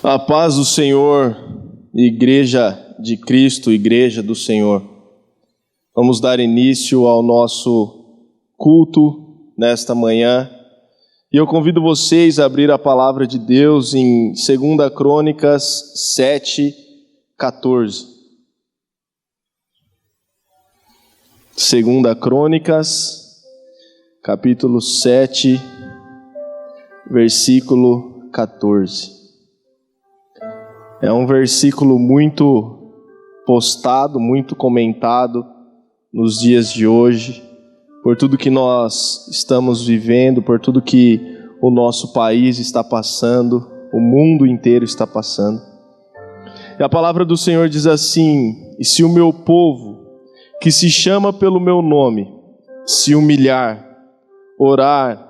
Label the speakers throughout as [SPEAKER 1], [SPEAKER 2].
[SPEAKER 1] A paz do Senhor, Igreja de Cristo, Igreja do Senhor. Vamos dar início ao nosso culto nesta manhã. E eu convido vocês a abrir a palavra de Deus em 2 Crônicas 7:14. 2 Crônicas, capítulo 7, versículo 14. É um versículo muito postado, muito comentado nos dias de hoje, por tudo que nós estamos vivendo, por tudo que o nosso país está passando, o mundo inteiro está passando. E a palavra do Senhor diz assim: e se o meu povo, que se chama pelo meu nome, se humilhar, orar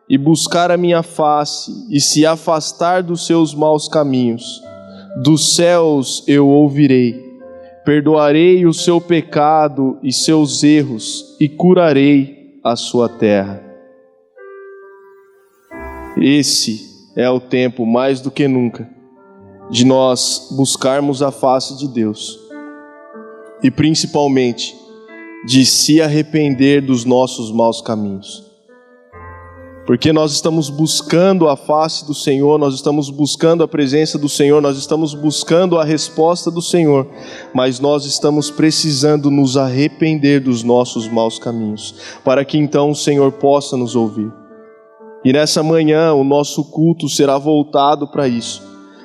[SPEAKER 1] e buscar a minha face e se afastar dos seus maus caminhos, dos céus eu ouvirei, perdoarei o seu pecado e seus erros e curarei a sua terra. Esse é o tempo, mais do que nunca, de nós buscarmos a face de Deus e principalmente de se arrepender dos nossos maus caminhos. Porque nós estamos buscando a face do Senhor, nós estamos buscando a presença do Senhor, nós estamos buscando a resposta do Senhor, mas nós estamos precisando nos arrepender dos nossos maus caminhos, para que então o Senhor possa nos ouvir. E nessa manhã o nosso culto será voltado para isso,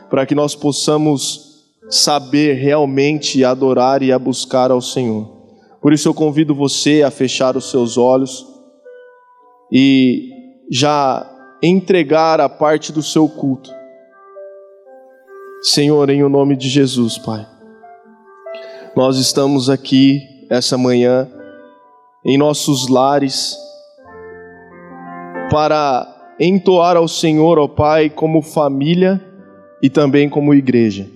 [SPEAKER 1] para que nós possamos saber realmente adorar e a buscar ao Senhor. Por isso eu convido você a fechar os seus olhos e já entregar a parte do seu culto. Senhor, em o nome de Jesus, Pai, nós estamos aqui essa manhã em nossos lares para entoar ao Senhor, ó Pai, como família e também como igreja.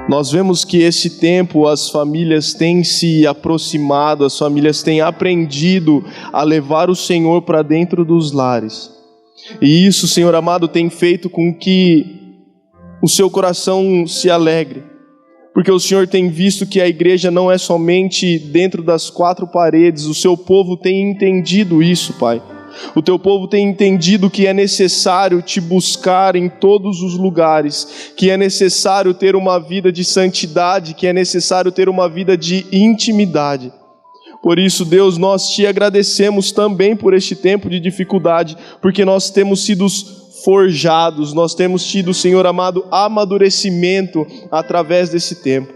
[SPEAKER 1] Nós vemos que esse tempo as famílias têm se aproximado, as famílias têm aprendido a levar o Senhor para dentro dos lares. E isso, Senhor amado, tem feito com que o seu coração se alegre. Porque o Senhor tem visto que a igreja não é somente dentro das quatro paredes, o seu povo tem entendido isso, Pai. O teu povo tem entendido que é necessário te buscar em todos os lugares, que é necessário ter uma vida de santidade, que é necessário ter uma vida de intimidade. Por isso, Deus, nós te agradecemos também por este tempo de dificuldade, porque nós temos sido forjados, nós temos tido, Senhor amado, amadurecimento através desse tempo.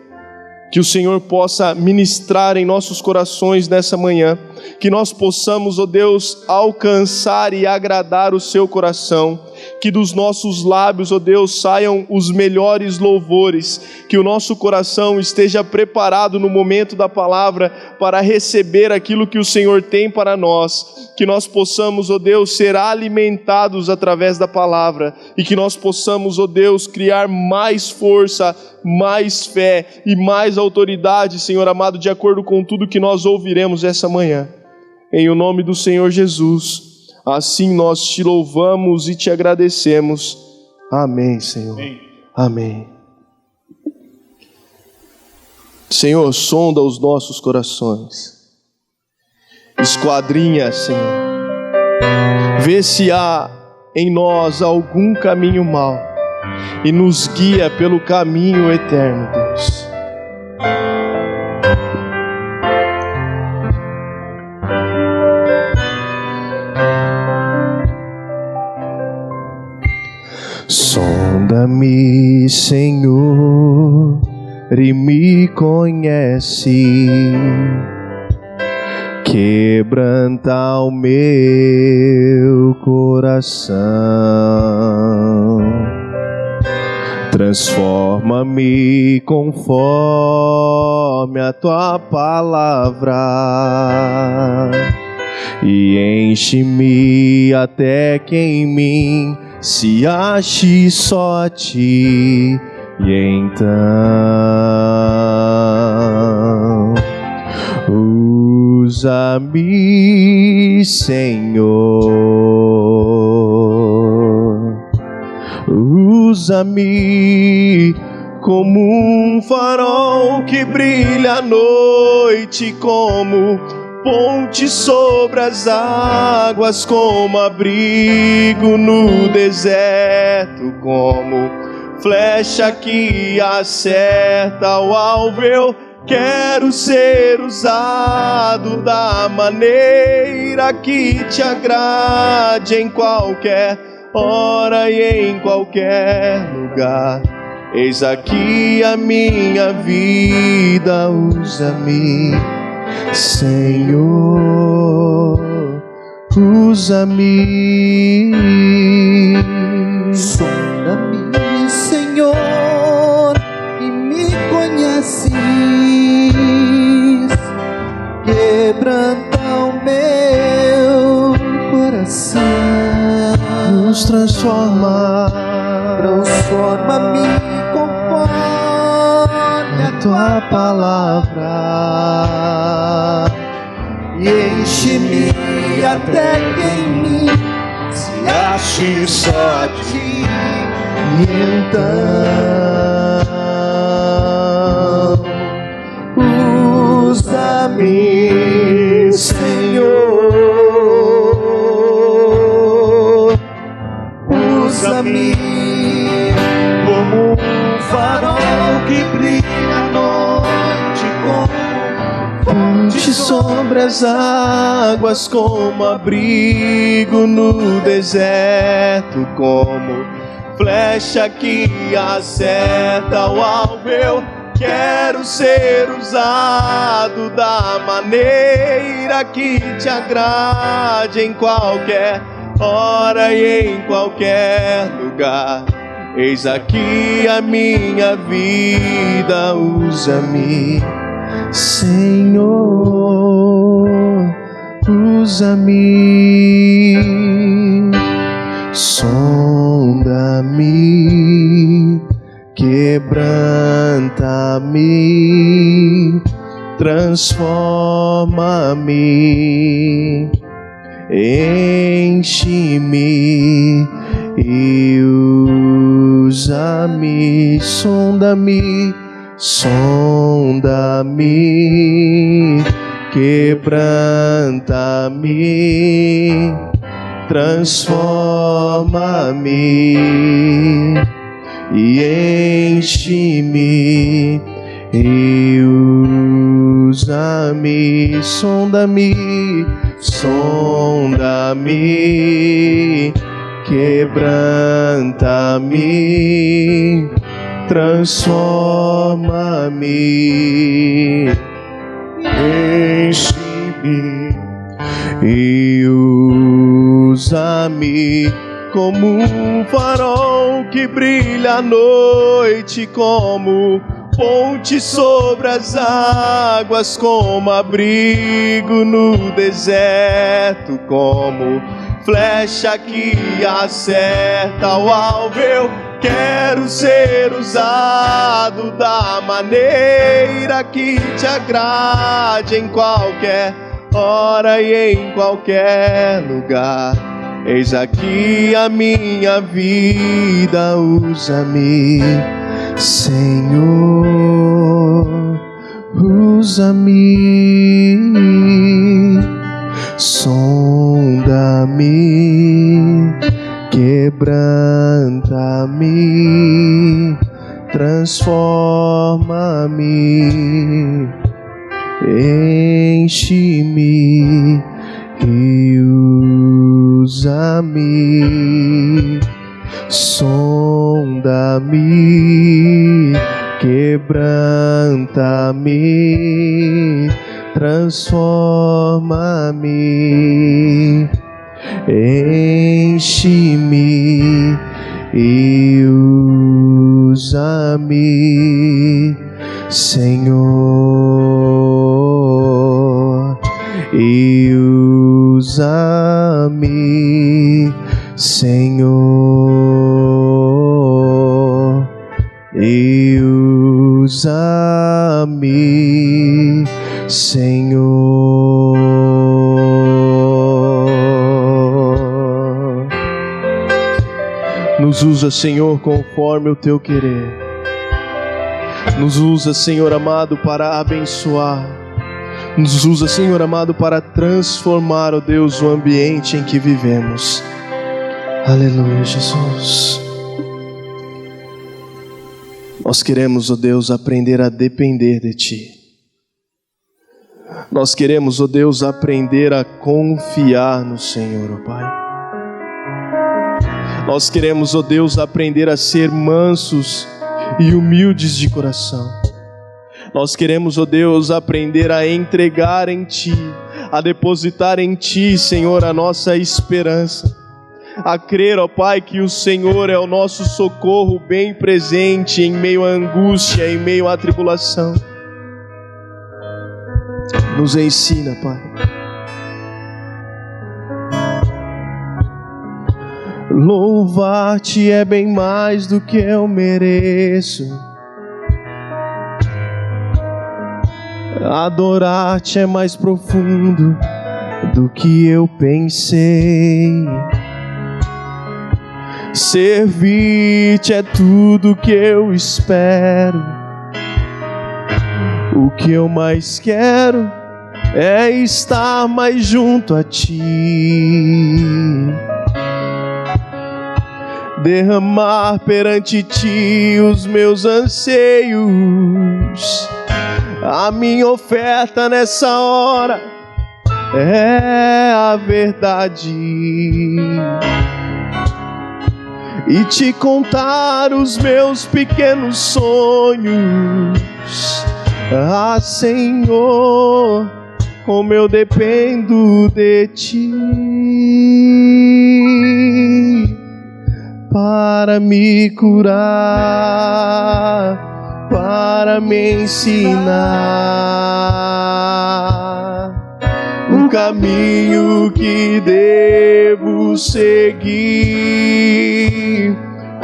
[SPEAKER 1] Que o Senhor possa ministrar em nossos corações nessa manhã, que nós possamos, ó Deus, alcançar e agradar o seu coração, que dos nossos lábios, ó Deus, saiam os melhores louvores, que o nosso coração esteja preparado no momento da palavra para receber aquilo que o Senhor tem para nós, que nós possamos, ó Deus, ser alimentados através da palavra e que nós possamos, ó Deus, criar mais força, mais fé e mais autoridade, Senhor amado, de acordo com tudo que nós ouviremos essa manhã. Em o nome do Senhor Jesus, assim nós te louvamos e te agradecemos. Amém, Senhor. Amém. Amém. Senhor, sonda os nossos corações. Esquadrinha, Senhor. Vê se há em nós algum caminho mau e nos guia pelo caminho eterno, Deus. Sonda-me, Senhor, e me conhece. Quebranta o meu coração. Transforma-me conforme a tua palavra e enche-me até que em mim se ache só a ti. E então usa-me, Senhor, usa-me como um farol que brilha à noite, como ponte sobre as águas, como abrigo no deserto, como flecha que acerta ao alvo. Eu quero ser usado da maneira que te agrade, em qualquer hora e em qualquer lugar. Eis aqui a minha vida, usa-me, Senhor, usa-me.
[SPEAKER 2] Sonda-me, Senhor, e me conheces, quebranta o meu coração,
[SPEAKER 1] Nos
[SPEAKER 2] transforma-me conforme a tua palavra, e enche-me até que em mim se ache só a ti.
[SPEAKER 1] E então
[SPEAKER 2] usa-me, Senhor, usa-me como um farol que brilha à noite, como
[SPEAKER 1] ponte sobre as águas, como abrigo no deserto, como flecha que acerta o alvo. Eu quero ser usado da maneira que te agrade, em qualquer hora e em qualquer lugar. Eis aqui a minha vida, usa-me, Senhor, usa-me. Sonda-me, quebranta-me, transforma-me, enche-me e usa-me. Sonda-me, sonda-me, quebranta-me, transforma-me e enche-me e usa-me. Sonda-me, sonda-me, quebranta-me, transforma-me, enche-me e usa-me como um farol que brilha à noite, como ponte sobre as águas, como abrigo no deserto, como flecha que acerta o alvo. Eu quero ser usado da maneira que te agrade, em qualquer hora e em qualquer lugar. Eis aqui a minha vida, usa-me, Senhor, usa-me. Sonda-me, quebranta-me, transforma-me, enche-me e usa-me. Sonda-me, quebranta-me, transforma-me, enche-me e usa-me, Senhor, e usa-me, Senhor, e usa-me, Senhor. Nos usa, Senhor, conforme o Teu querer. Nos usa, Senhor amado, para abençoar. Nos usa, Senhor amado, para transformar, ó Deus, o ambiente em que vivemos. Aleluia, Jesus. Nós queremos, ó Deus, aprender a depender de Ti. Nós queremos, ó Deus, aprender a confiar no Senhor, ó Pai. Nós queremos, ó Deus, aprender a ser mansos e humildes de coração. Nós queremos, ó Deus, aprender a entregar em Ti, a depositar em Ti, Senhor, a nossa esperança. A crer, ó Pai, que o Senhor é o nosso socorro bem presente em meio à angústia, em meio à tribulação. Nos ensina, Pai. Louvar-te é bem mais do que eu mereço. Adorar-te é mais profundo do que eu pensei. Servir-te é tudo que eu espero. O que eu mais quero é estar mais junto a Ti. Derramar perante Ti os meus anseios. A minha oferta nessa hora é a verdade. E Te contar os meus pequenos sonhos. Ah, Senhor, como eu dependo de Ti para me curar, para me ensinar um caminho que devo seguir.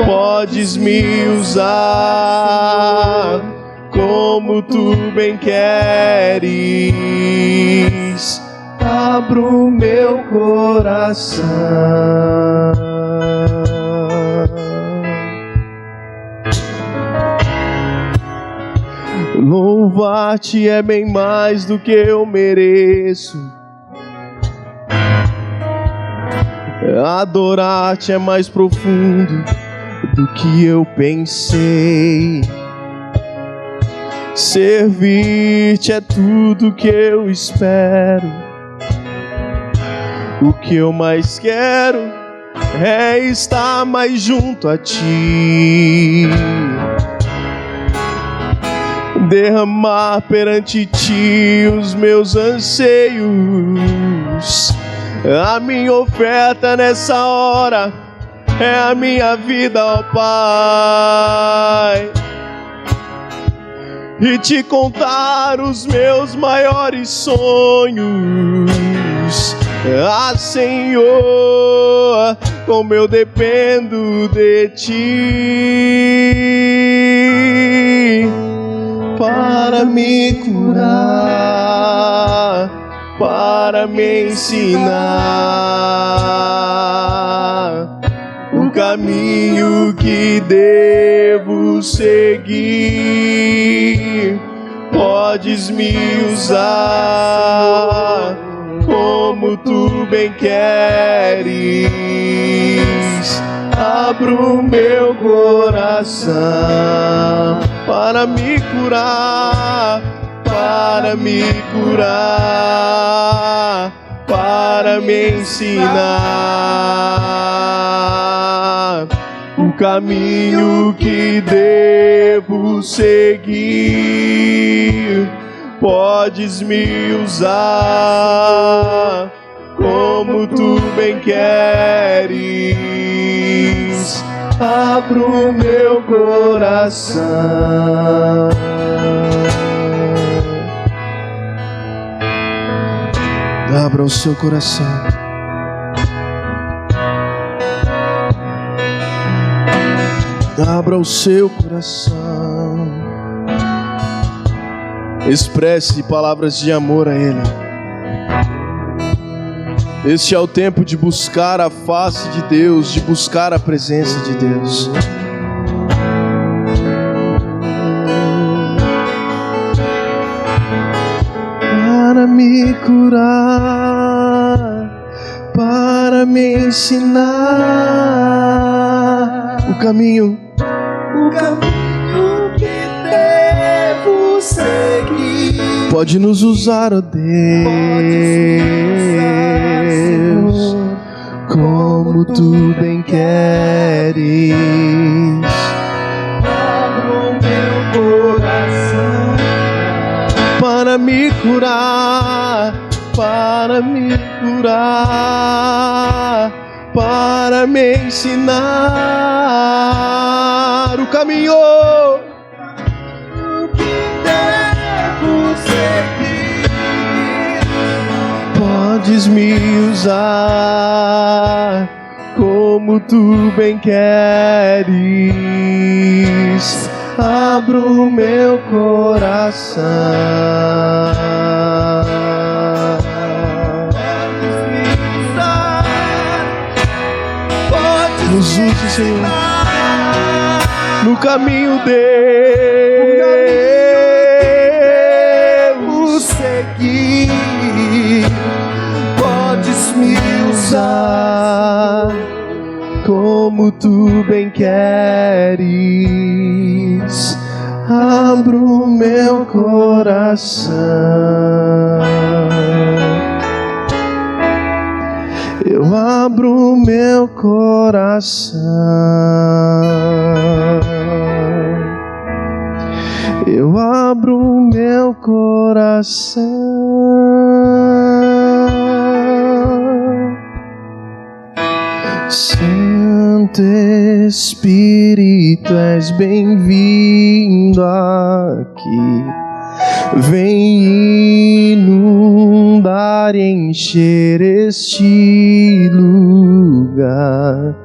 [SPEAKER 1] Podes me usar como Tu bem queres. Abro meu coração. Louvar-te é bem mais do que eu mereço. Adorar-te é mais profundo do que eu pensei. Servir-te é tudo que eu espero. O que eu mais quero é estar mais junto a Ti. Derramar perante Ti os meus anseios. A minha oferta nessa hora é a minha vida, ó Pai. E Te contar os meus maiores sonhos. Ah, Senhor, como eu dependo de Ti para me curar, para me ensinar o caminho que devo seguir. Podes me usar como Tu bem queres. Abro meu coração para me curar, para me curar, para me ensinar o caminho que devo seguir. Podes me usar como Tu bem queres. Abro meu coração. Abra o seu coração. Abra o seu coração. Expresse palavras de amor a Ele. Este é o tempo de buscar a face de Deus, de buscar a presença de Deus. Para me curar, para me ensinar o caminho
[SPEAKER 2] que devo seguir.
[SPEAKER 1] Pode nos usar, ó Deus, como tu bem queres.
[SPEAKER 2] Abra o meu coração
[SPEAKER 1] Para me curar, para me curar, para me ensinar o caminho
[SPEAKER 2] que devo seguir.
[SPEAKER 1] Podes me usar como tu bem queres. Abro o meu coração.
[SPEAKER 2] Podes me usar, podes
[SPEAKER 1] Nos
[SPEAKER 2] me
[SPEAKER 1] use, Senhor,
[SPEAKER 2] ensinar
[SPEAKER 1] no caminho
[SPEAKER 2] que devo seguir.
[SPEAKER 1] Podes me usar como tu bem queres. Abro o meu coração. Eu abro o meu coração. Eu abro o meu coração. Santo Espírito, és bem-vindo aqui. Vem inundar e encher este lugar.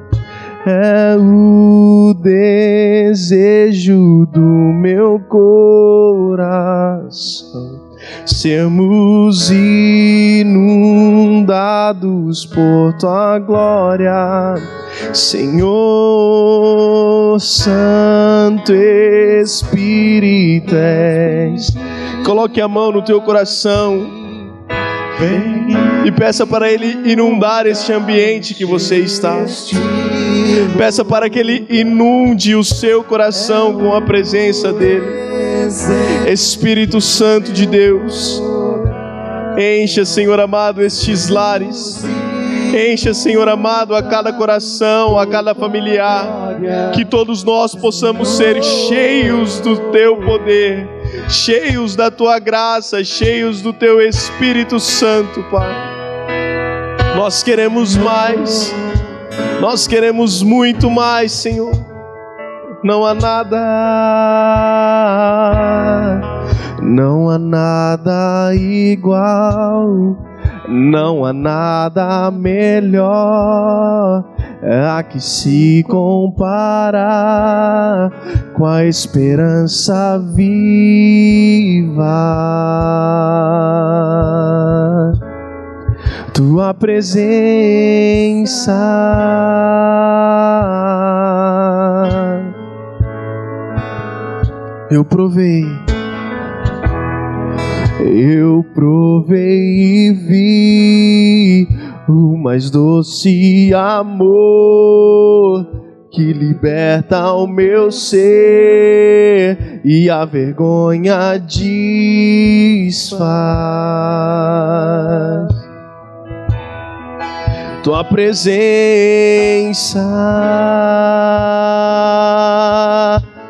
[SPEAKER 1] É o desejo do meu coração sermos inundados por tua glória, Senhor. Santo Espírito és. Coloque a mão no teu coração e peça para Ele inundar este ambiente que você está. Peça para que Ele inunde o seu coração com a presença dEle. Espírito Santo de Deus, encha, Senhor amado, estes lares. Encha, Senhor amado, a cada coração, a cada familiar. Que todos nós possamos ser cheios do Teu poder, cheios da Tua graça, cheios do Teu Espírito Santo, Pai. Nós queremos mais, nós queremos muito mais, Senhor. Não há nada igual, não há nada melhor a que se compara com a esperança viva. Tua presença eu provei e vi o mais doce amor que liberta o meu ser e a vergonha desfaz. Tua presença,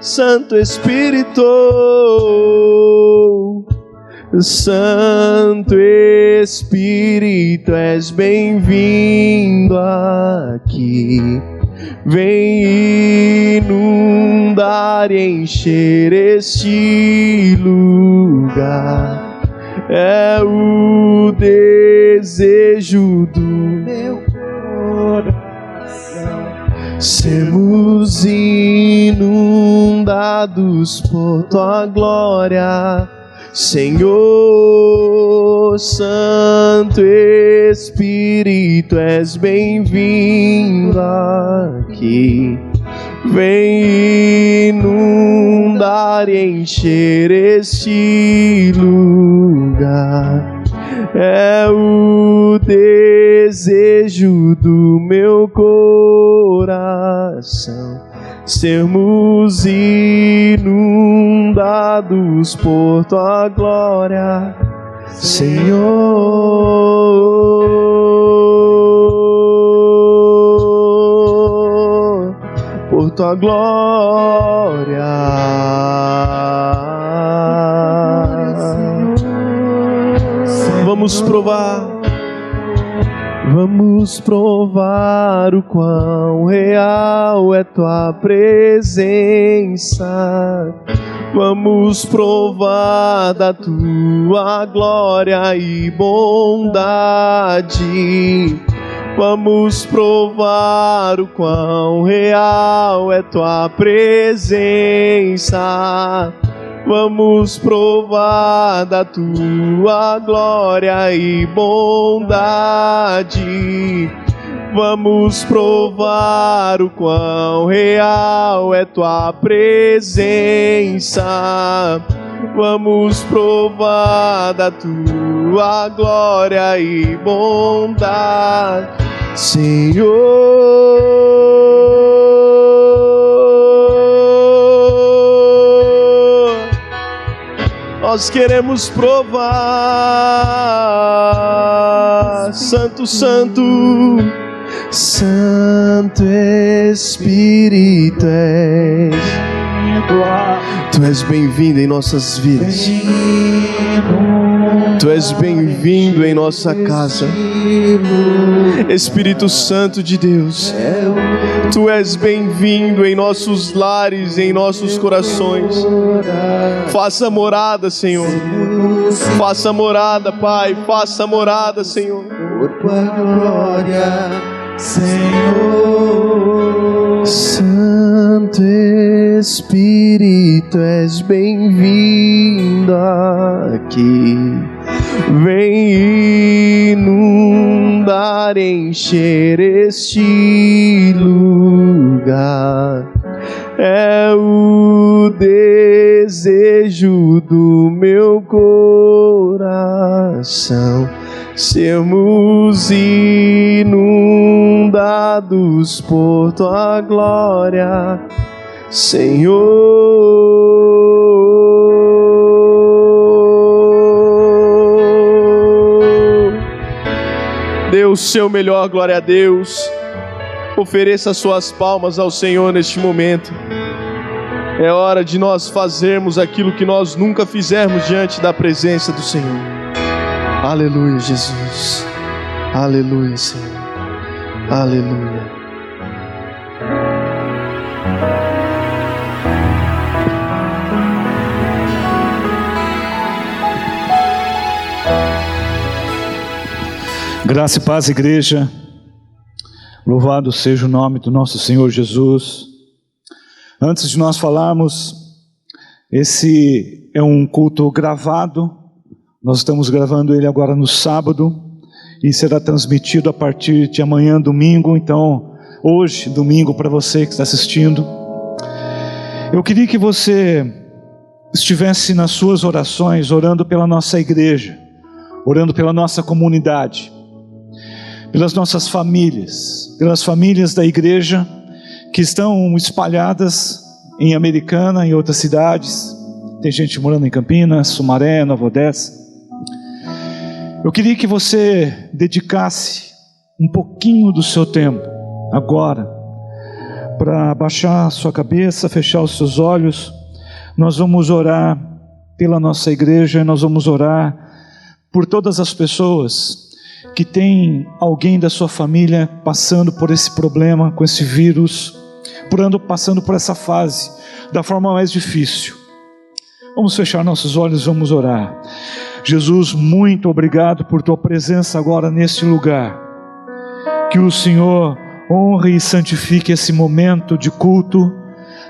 [SPEAKER 1] Santo Espírito, Santo Espírito, és bem-vindo aqui. Vem inundar e encher este lugar. É o desejo do meu coração sermos inundados por tua glória, Senhor, Santo Espírito, és bem-vindo aqui. Vem inundar e encher este lugar. É o desejo do meu coração, sermos inundados por tua glória, Senhor, por tua glória. Vamos provar o quão real é tua presença. Vamos provar da tua glória e bondade. Vamos provar o quão real é tua presença. Vamos provar da tua glória e bondade. Vamos provar o quão real é tua presença. Vamos provar da tua glória e bondade, Senhor. Nós queremos provar, Santo, Santo, Santo Espírito és. Tu és bem-vindo em nossas vidas. Tu és bem-vindo em nossa casa. Espírito Santo de Deus, Tu és bem-vindo em nossos lares, em nossos corações. Faça morada, Senhor. Faça morada, Pai. Faça morada, Senhor.
[SPEAKER 2] Por tua glória, Senhor.
[SPEAKER 1] Santo Espírito, és bem-vindo aqui. Vem inundar, encher este lugar. É o desejo do meu coração, sermos inundados por tua glória, Senhor. Dê o seu melhor, glória a Deus. Ofereça suas palmas ao Senhor neste momento. É hora de nós fazermos aquilo que nós nunca fizemos diante da presença do Senhor. Aleluia, Jesus. Aleluia, Senhor. Aleluia.
[SPEAKER 3] Graça e paz, igreja. Louvado seja o nome do nosso Senhor Jesus. Antes de nós falarmos, esse é um culto gravado. Nós estamos gravando ele agora no sábado e será transmitido a partir de amanhã, domingo. Então, hoje, domingo, para você que está assistindo, eu queria que você estivesse nas suas orações, orando pela nossa igreja, orando pela nossa comunidade, pelas nossas famílias, pelas famílias da igreja que estão espalhadas em Americana, em outras cidades. Tem gente morando em Campinas, Sumaré, Nova Odessa. Eu queria que você dedicasse um pouquinho do seu tempo agora para baixar a sua cabeça, fechar os seus olhos. Nós vamos orar pela nossa igreja, nós vamos orar por todas as pessoas que tem alguém da sua família passando por esse problema, com esse vírus, passando por essa fase da forma mais difícil. Vamos fechar nossos olhos, vamos orar. Jesus, muito obrigado por tua presença agora neste lugar. Que o Senhor honre e santifique esse momento de culto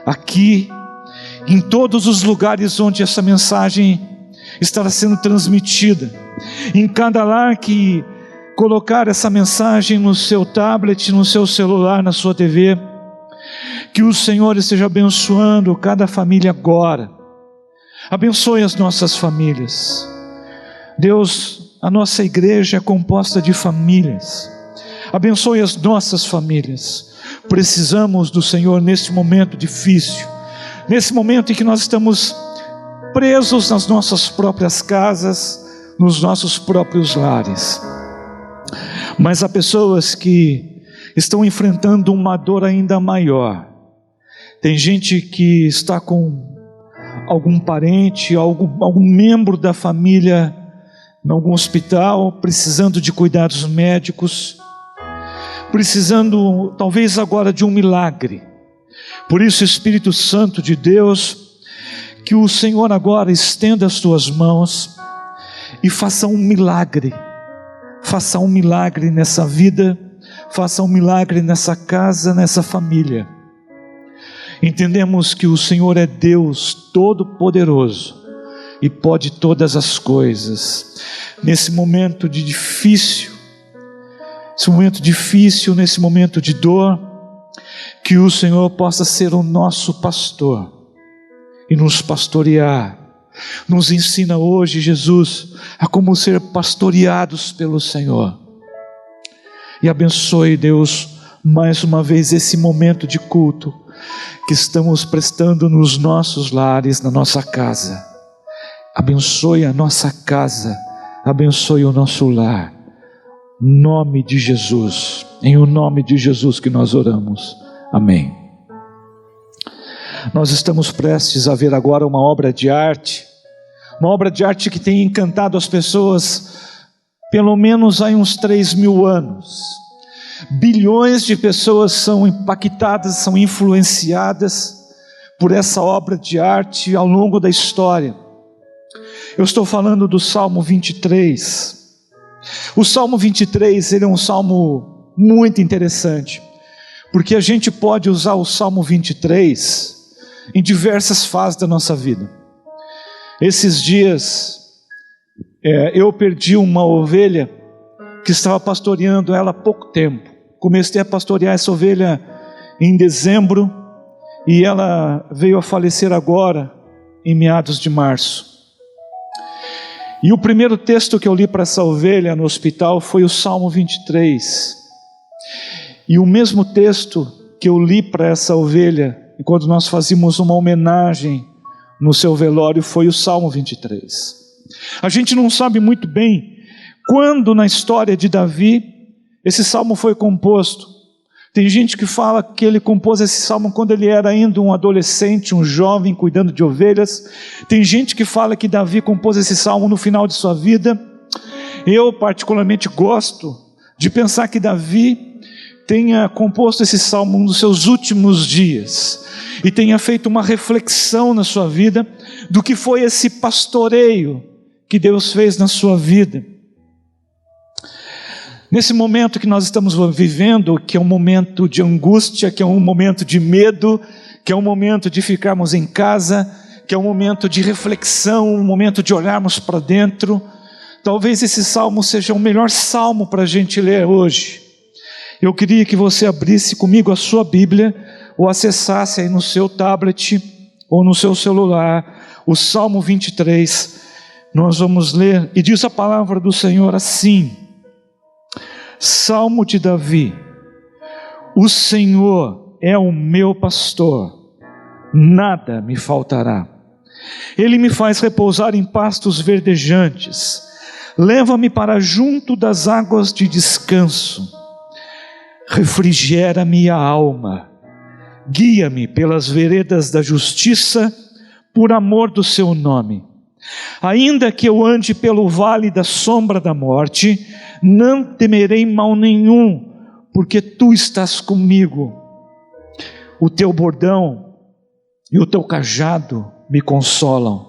[SPEAKER 3] aqui, em todos os lugares onde essa mensagem estará sendo transmitida. Em cada lar que colocar essa mensagem no seu tablet, no seu celular, na sua TV, que o Senhor esteja abençoando cada família agora. Abençoe as nossas famílias. Deus, a nossa igreja é composta de famílias. Abençoe as nossas famílias. Precisamos do Senhor neste momento difícil, nesse momento em que nós estamos presos nas nossas próprias casas, nos nossos próprios lares. Mas há pessoas que estão enfrentando uma dor ainda maior. Tem gente que está com algum parente, algum membro da família em algum hospital, precisando de cuidados médicos, precisando talvez agora de um milagre. Por isso, Espírito Santo de Deus, que o Senhor agora estenda as tuas mãos e faça um milagre. Faça um milagre nessa vida, faça um milagre nessa casa, nessa família. Entendemos que o Senhor é Deus Todo-Poderoso e pode todas as coisas. Nesse momento difícil, nesse momento de dor, que o Senhor possa ser o nosso pastor e nos pastorear. Nos ensina hoje, Jesus, a como ser pastoreados pelo Senhor. E abençoe, Deus, mais uma vez esse momento de culto que estamos prestando nos nossos lares, na nossa casa. Abençoe a nossa casa, abençoe o nosso lar. Em nome de Jesus, em o nome de Jesus que nós oramos. Amém. Nós estamos prestes a ver agora uma obra de arte que tem encantado as pessoas pelo menos há uns 3.000 anos. Bilhões de pessoas são impactadas, são influenciadas por essa obra de arte ao longo da história. Eu estou falando do Salmo 23. O Salmo 23, ele é um salmo muito interessante, porque a gente pode usar o Salmo 23 em diversas fases da nossa vida. Esses dias, eu perdi uma ovelha que estava pastoreando ela há pouco tempo. Comecei a pastorear essa ovelha em dezembro e ela veio a falecer agora, em meados de março. E o primeiro texto que eu li para essa ovelha no hospital foi o Salmo 23. E o mesmo texto que eu li para essa ovelha, quando nós fazíamos uma homenagem no seu velório, foi o Salmo 23. A gente não sabe muito bem quando na história de Davi esse salmo foi composto. Tem gente que fala que ele compôs esse salmo quando ele era ainda um adolescente, um jovem cuidando de ovelhas. Tem gente que fala que Davi compôs esse salmo no final de sua vida. Eu particularmente gosto de pensar que Davi tenha composto esse salmo nos seus últimos dias e tenha feito uma reflexão na sua vida do que foi esse pastoreio que Deus fez na sua vida. Nesse momento que nós estamos vivendo, que é um momento de angústia, que é um momento de medo, que é um momento de ficarmos em casa, que é um momento de reflexão, um momento de olharmos para dentro, talvez esse salmo seja o melhor salmo para a gente ler hoje. Eu queria que você abrisse comigo a sua Bíblia, ou acessasse aí no seu tablet, ou no seu celular, o Salmo 23, nós vamos ler, e diz a palavra do Senhor assim: Salmo de Davi. O Senhor é o meu pastor, nada me faltará. Ele me faz repousar em pastos verdejantes, leva-me para junto das águas de descanso, refrigera-me a alma, guia-me pelas veredas da justiça, por amor do seu nome. Ainda que eu ande pelo vale da sombra da morte, não temerei mal nenhum, porque tu estás comigo. O teu bordão e o teu cajado me consolam.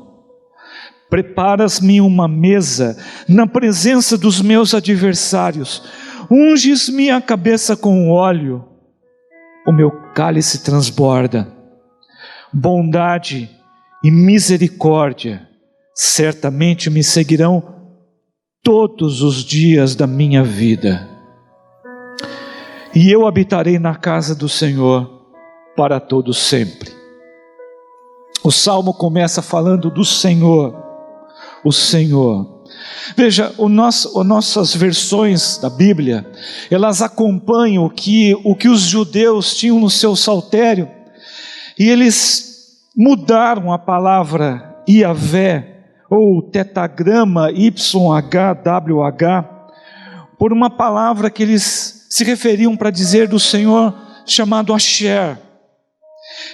[SPEAKER 3] Preparas-me uma mesa na presença dos meus adversários. Unges-me a cabeça com óleo, o meu cálice transborda. Bondade e misericórdia certamente me seguirão todos os dias da minha vida, e eu habitarei na casa do Senhor para todo sempre. O Salmo começa falando do Senhor, o Senhor. Veja, nossas versões da Bíblia, elas acompanham o que os judeus tinham no seu saltério, e eles mudaram a palavra Iavé, ou tetagrama YHWH, por uma palavra que eles se referiam para dizer do Senhor, chamado Asher.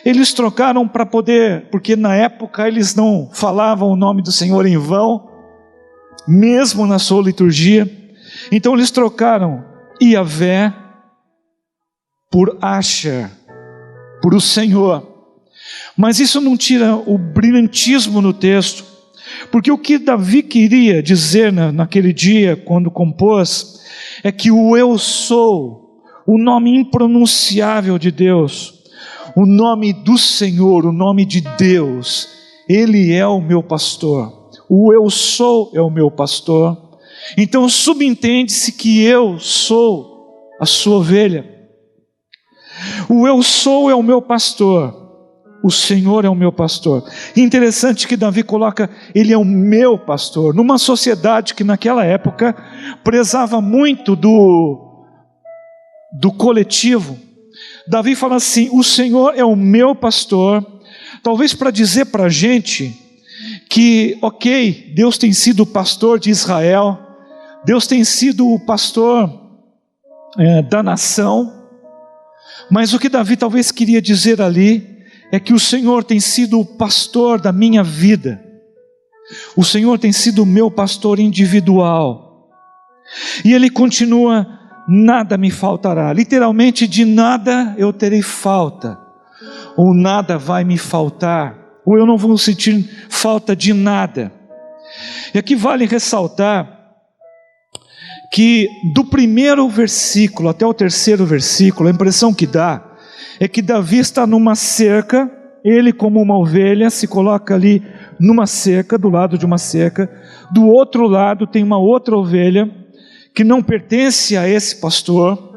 [SPEAKER 3] Eles trocaram para poder, porque na época eles não falavam o nome do Senhor em vão, mesmo na sua liturgia. Então eles trocaram Iavé por Asher, por o Senhor. Mas isso não tira o brilhantismo no texto, porque o que Davi queria dizer naquele dia, quando compôs, é que o eu sou, o nome impronunciável de Deus, o nome do Senhor, o nome de Deus, Ele é o meu pastor. O eu sou é o meu pastor. Então subentende-se que eu sou a sua ovelha. O eu sou é o meu pastor. O Senhor é o meu pastor. Interessante que Davi coloca, Ele é o meu pastor, numa sociedade que naquela época prezava muito do coletivo. Davi fala assim, o Senhor é o meu pastor, talvez para dizer para a gente que, ok, Deus tem sido o pastor de Israel, Deus tem sido o pastor da nação, mas o que Davi talvez queria dizer ali, é que o Senhor tem sido o pastor da minha vida, o Senhor tem sido o meu pastor individual, e ele continua, nada me faltará, literalmente de nada eu terei falta, ou nada vai me faltar, ou eu não vou sentir falta de nada. E aqui vale ressaltar, que do primeiro versículo até o terceiro versículo, a impressão que dá, é que Davi está numa cerca, ele como uma ovelha se coloca ali numa cerca, do lado de uma cerca, do outro lado tem uma outra ovelha, que não pertence a esse pastor,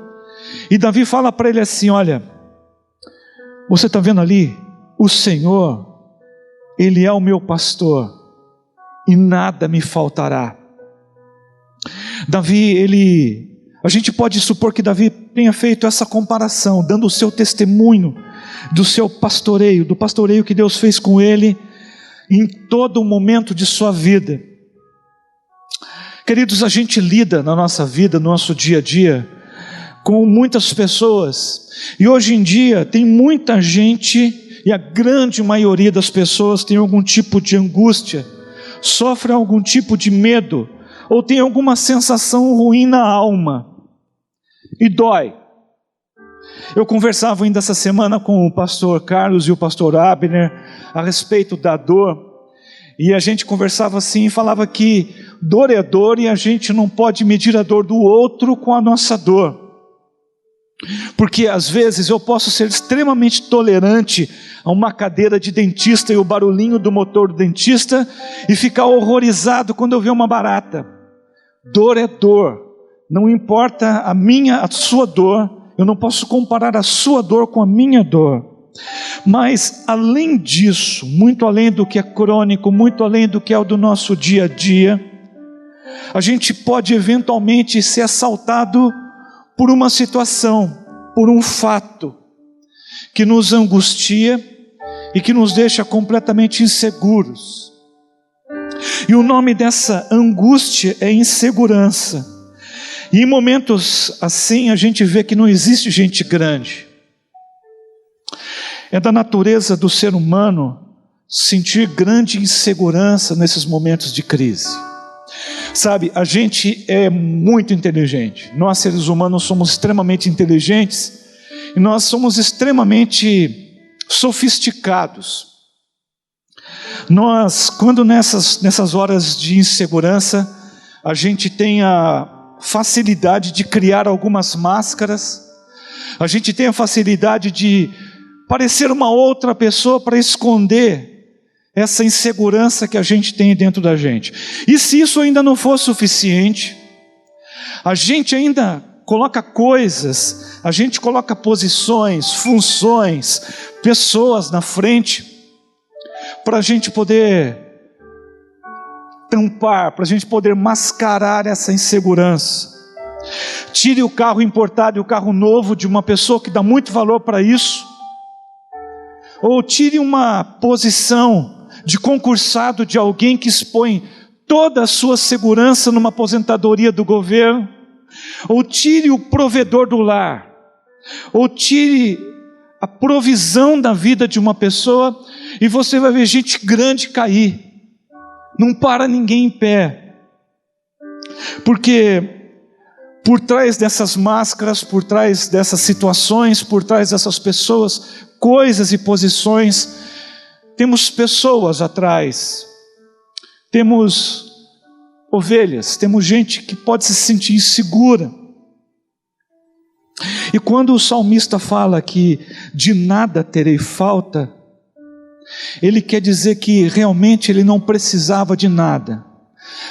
[SPEAKER 3] e Davi fala para ele assim, olha, você está vendo ali, o Senhor, Ele é o meu pastor, e nada me faltará. Davi, a gente pode supor que Davi tenha feito essa comparação, dando o seu testemunho do seu pastoreio, do pastoreio que Deus fez com ele em todo o momento de sua vida. Queridos, a gente lida na nossa vida, no nosso dia a dia, com muitas pessoas, e hoje em dia tem muita gente, e a grande maioria das pessoas tem algum tipo de angústia, sofre algum tipo de medo, ou tem alguma sensação ruim na alma, e dói. Eu conversava ainda essa semana com o pastor Carlos e o pastor Abner a respeito da dor, e a gente conversava assim e falava que dor é dor e a gente não pode medir a dor do outro com a nossa dor, porque às vezes eu posso ser extremamente tolerante a uma cadeira de dentista e o barulhinho do motor do dentista e ficar horrorizado quando eu ver uma barata. Dor é dor, não importa a sua dor, eu não posso comparar a sua dor com a minha dor. Mas além disso, muito além do que é crônico, muito além do que é o do nosso dia a dia, a gente pode eventualmente ser assaltado por uma situação, por um fato que nos angustia e que nos deixa completamente inseguros. E o nome dessa angústia é insegurança. E em momentos assim a gente vê que não existe gente grande. É da natureza do ser humano sentir grande insegurança nesses momentos de crise. Sabe, a gente é muito inteligente. Nós seres humanos somos extremamente inteligentes e nós somos extremamente sofisticados. Nós, quando nessas horas de insegurança, a gente tem a facilidade de criar algumas máscaras, a gente tem a facilidade de parecer uma outra pessoa para esconder essa insegurança que a gente tem dentro da gente. E se isso ainda não for suficiente, a gente ainda coloca coisas, a gente coloca posições, funções, pessoas na frente, para a gente poder tampar, para a gente poder mascarar essa insegurança. Tire o carro importado e o carro novo de uma pessoa que dá muito valor para isso, ou tire uma posição de concursado de alguém que expõe toda a sua segurança numa aposentadoria do governo, ou tire o provedor do lar, ou tire a provisão da vida de uma pessoa, e você vai ver gente grande cair, não para ninguém em pé, porque por trás dessas máscaras, por trás dessas situações, por trás dessas pessoas, coisas e posições, temos pessoas atrás, temos ovelhas, temos gente que pode se sentir insegura. E quando o salmista fala que de nada terei falta, ele quer dizer que realmente ele não precisava de nada.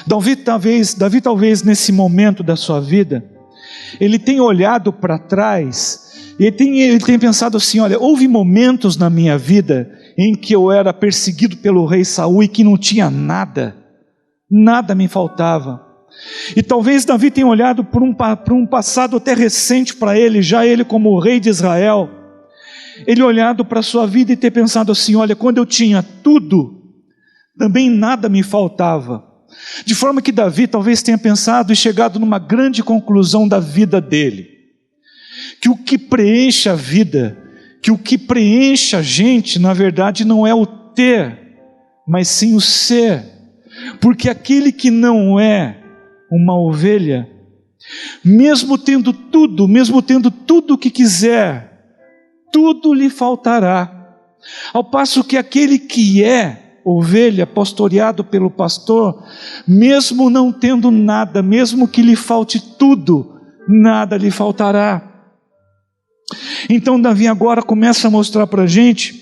[SPEAKER 3] Davi talvez nesse momento da sua vida, ele tem olhado para trás, e ele tem pensado assim, olha, houve momentos na minha vida em que eu era perseguido pelo rei Saul e que não tinha nada, nada me faltava. E talvez Davi tenha olhado por um passado até recente para ele, já ele como rei de Israel, ele olhado para a sua vida e ter pensado assim, olha, quando eu tinha tudo, também nada me faltava. De forma que Davi talvez tenha pensado e chegado numa grande conclusão da vida dele, que o que preenche a vida, que o que preenche a gente, na verdade não é o ter, mas sim o ser, porque aquele que não é uma ovelha, mesmo tendo tudo o que quiser, tudo lhe faltará, ao passo que aquele que é ovelha, pastoreado pelo pastor, mesmo não tendo nada, mesmo que lhe falte tudo, nada lhe faltará. Então Davi agora começa a mostrar para a gente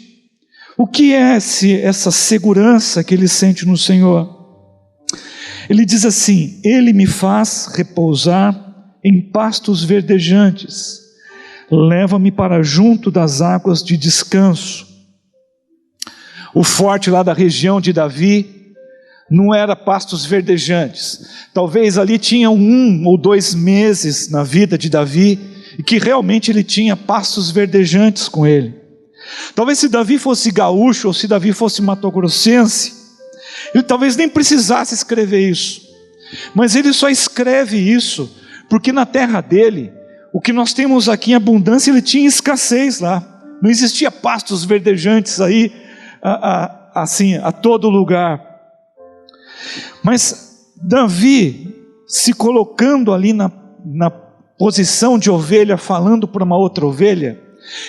[SPEAKER 3] o que é essa segurança que ele sente no Senhor. Ele diz assim, ele me faz repousar em pastos verdejantes, leva-me para junto das águas de descanso. O forte lá da região de Davi não era pastos verdejantes, talvez ali tinha 1 ou 2 meses na vida de Davi, e que realmente ele tinha pastos verdejantes com ele. Talvez se Davi fosse gaúcho, ou se Davi fosse matogrossense, ele talvez nem precisasse escrever isso, mas ele só escreve isso, porque na terra dele, o que nós temos aqui em abundância, ele tinha escassez lá, não existia pastos verdejantes aí, assim, a todo lugar. Mas Davi, se colocando ali na posição de ovelha, falando para uma outra ovelha,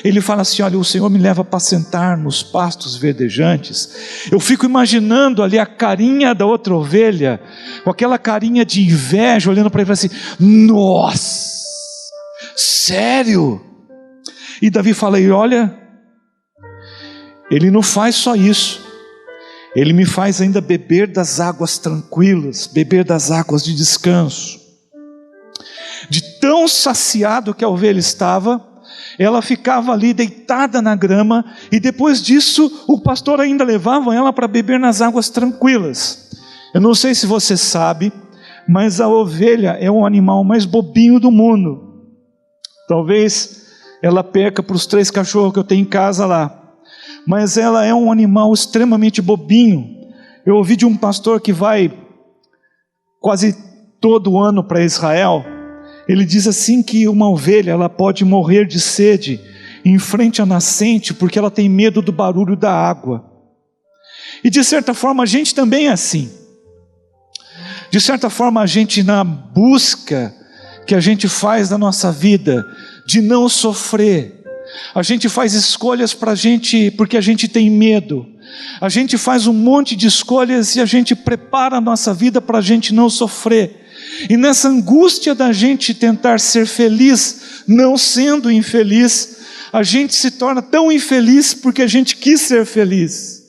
[SPEAKER 3] ele fala assim, olha, o Senhor me leva a apacentar nos pastos verdejantes. Eu fico imaginando ali a carinha da outra ovelha, com aquela carinha de inveja, olhando para ele e falando assim, nossa, sério? E Davi fala, e olha, ele não faz só isso, ele me faz ainda beber das águas tranquilas, beber das águas de descanso. De tão saciado que a ovelha estava, ela ficava ali deitada na grama, e depois disso o pastor ainda levava ela para beber nas águas tranquilas. Eu não sei se você sabe, mas a ovelha é o animal mais bobinho do mundo. Talvez ela perca para os 3 cachorros que eu tenho em casa lá, mas ela é um animal extremamente bobinho. Eu ouvi de um pastor que vai quase todo ano para Israel. Ele diz assim que uma ovelha, ela pode morrer de sede em frente à nascente, porque ela tem medo do barulho da água. E de certa forma a gente também é assim. De certa forma a gente, na busca que a gente faz na nossa vida, de não sofrer, a gente faz escolhas para a gente, porque a gente tem medo. A gente faz um monte de escolhas e a gente prepara a nossa vida para a gente não sofrer. E nessa angústia da gente tentar ser feliz, não sendo infeliz, a gente se torna tão infeliz porque a gente quis ser feliz.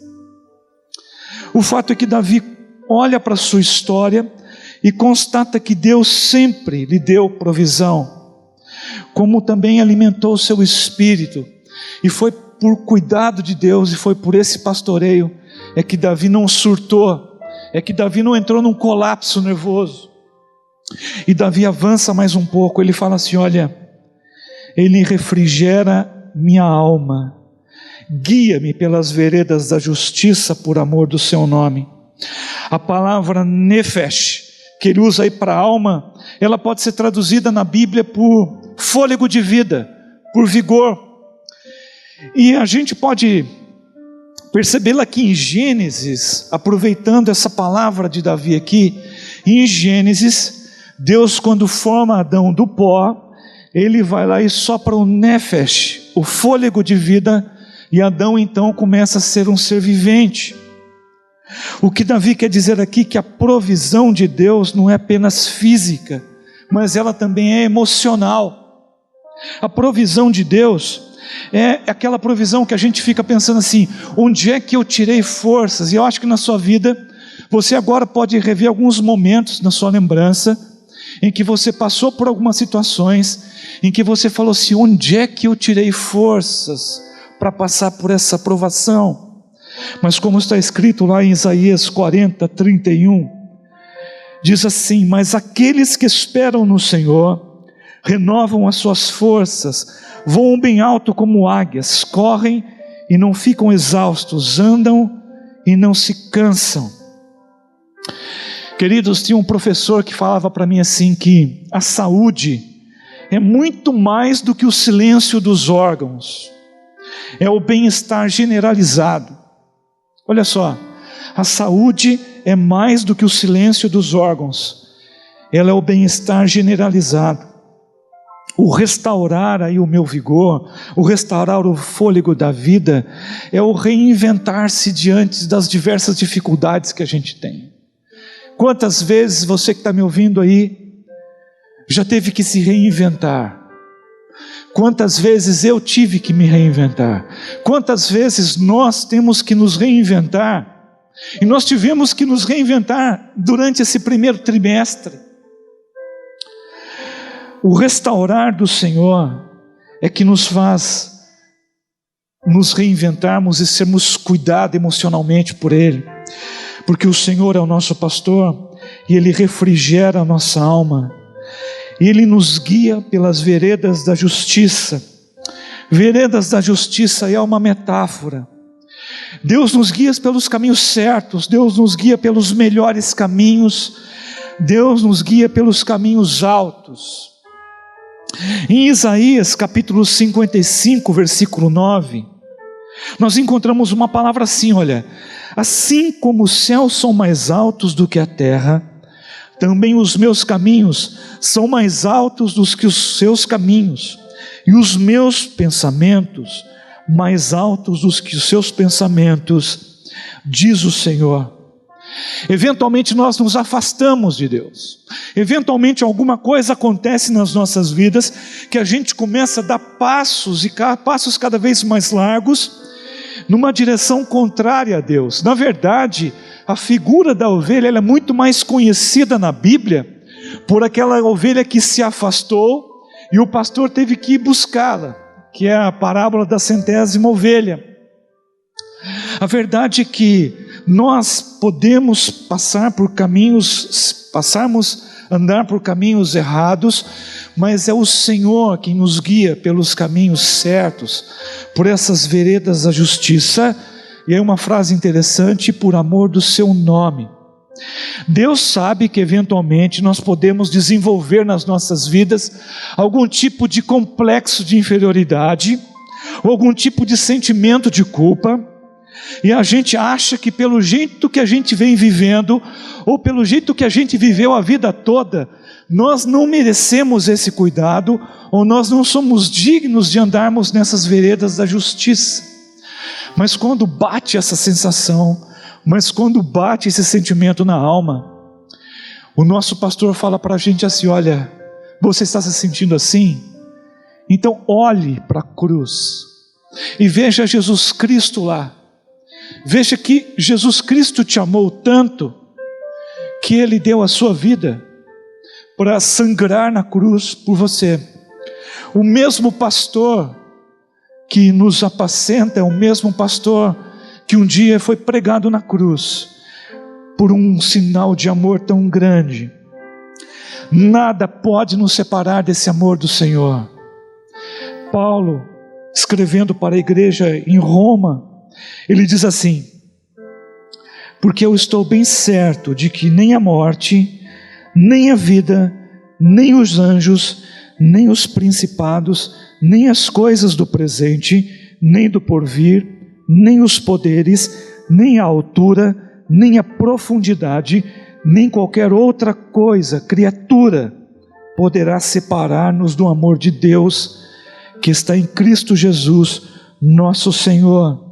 [SPEAKER 3] O fato é que Davi olha para a sua história e constata que Deus sempre lhe deu provisão, como também alimentou o seu espírito, e foi por cuidado de Deus, e foi por esse pastoreio, é que Davi não surtou, é que Davi não entrou num colapso nervoso. E Davi avança mais um pouco, ele fala assim: olha, ele refrigera minha alma, guia-me pelas veredas da justiça por amor do seu nome. A palavra nefesh, que ele usa aí para alma, ela pode ser traduzida na Bíblia por fôlego de vida, por vigor. E a gente pode percebê-la aqui em Gênesis, aproveitando essa palavra de Davi aqui. Em Gênesis, Deus, quando forma Adão do pó, ele vai lá e sopra o nefesh, o fôlego de vida, e Adão então começa a ser um ser vivente. O que Davi quer dizer aqui, que a provisão de Deus não é apenas física, mas ela também é emocional. A provisão de Deus é aquela provisão que a gente fica pensando assim: onde é que eu tirei forças? E eu acho que na sua vida, você agora pode rever alguns momentos na sua lembrança, em que você passou por algumas situações, em que você falou assim: onde é que eu tirei forças para passar por essa provação? Mas como está escrito lá em Isaías 40:31, diz assim: mas aqueles que esperam no Senhor renovam as suas forças, voam bem alto como águias, correm e não ficam exaustos, andam e não se cansam. Queridos, tinha um professor que falava para mim assim, que a saúde é muito mais do que o silêncio dos órgãos, é o bem-estar generalizado. Olha só, a saúde é mais do que o silêncio dos órgãos, ela é o bem-estar generalizado. O restaurar aí o meu vigor, o restaurar o fôlego da vida, é o reinventar-se diante das diversas dificuldades que a gente tem. Quantas vezes você que está me ouvindo aí, já teve que se reinventar? Quantas vezes eu tive que me reinventar? Quantas vezes nós temos que nos reinventar? E nós tivemos que nos reinventar durante esse primeiro trimestre. O restaurar do Senhor é que nos faz nos reinventarmos e sermos cuidados emocionalmente por Ele, porque o Senhor é o nosso pastor e Ele refrigera a nossa alma, e Ele nos guia pelas veredas da justiça. Veredas da justiça é uma metáfora. Deus nos guia pelos caminhos certos, Deus nos guia pelos melhores caminhos, Deus nos guia pelos caminhos altos. Em Isaías capítulo 55, versículo 9, nós encontramos uma palavra assim, olha: assim como os céus são mais altos do que a terra, também os meus caminhos são mais altos do que os seus caminhos, e os meus pensamentos mais altos do que os seus pensamentos, diz o Senhor. Eventualmente nós nos afastamos de Deus, eventualmente alguma coisa acontece nas nossas vidas, que a gente começa a dar passos cada vez mais largos, numa direção contrária a Deus. Na verdade, a figura da ovelha ela é muito mais conhecida na Bíblia, por aquela ovelha que se afastou, e o pastor teve que ir buscá-la, que é a parábola da 100ª ovelha. A verdade é que nós podemos andar por caminhos errados, mas é o Senhor quem nos guia pelos caminhos certos, por essas veredas da justiça. E aí uma frase interessante: por amor do seu nome. Deus sabe que eventualmente nós podemos desenvolver nas nossas vidas algum tipo de complexo de inferioridade, ou algum tipo de sentimento de culpa, e a gente acha que pelo jeito que a gente vem vivendo, ou pelo jeito que a gente viveu a vida toda, nós não merecemos esse cuidado, ou nós não somos dignos de andarmos nessas veredas da justiça. Mas quando bate essa sensação, mas quando bate esse sentimento na alma, o nosso pastor fala para a gente assim: olha, você está se sentindo assim? Então olhe para a cruz e veja Jesus Cristo lá, Veja que Jesus Cristo te amou tanto que Ele deu a sua vida para sangrar na cruz por você. O mesmo pastor que nos apacenta é o mesmo pastor que um dia foi pregado na cruz por um sinal de amor tão grande. Nada pode nos separar desse amor do Senhor. Paulo, escrevendo para a igreja em Roma, ele diz assim: porque eu estou bem certo de que nem a morte, nem a vida, nem os anjos, nem os principados, nem as coisas do presente, nem do porvir, nem os poderes, nem a altura, nem a profundidade, nem qualquer outra coisa, criatura, poderá separar-nos do amor de Deus que está em Cristo Jesus, nosso Senhor.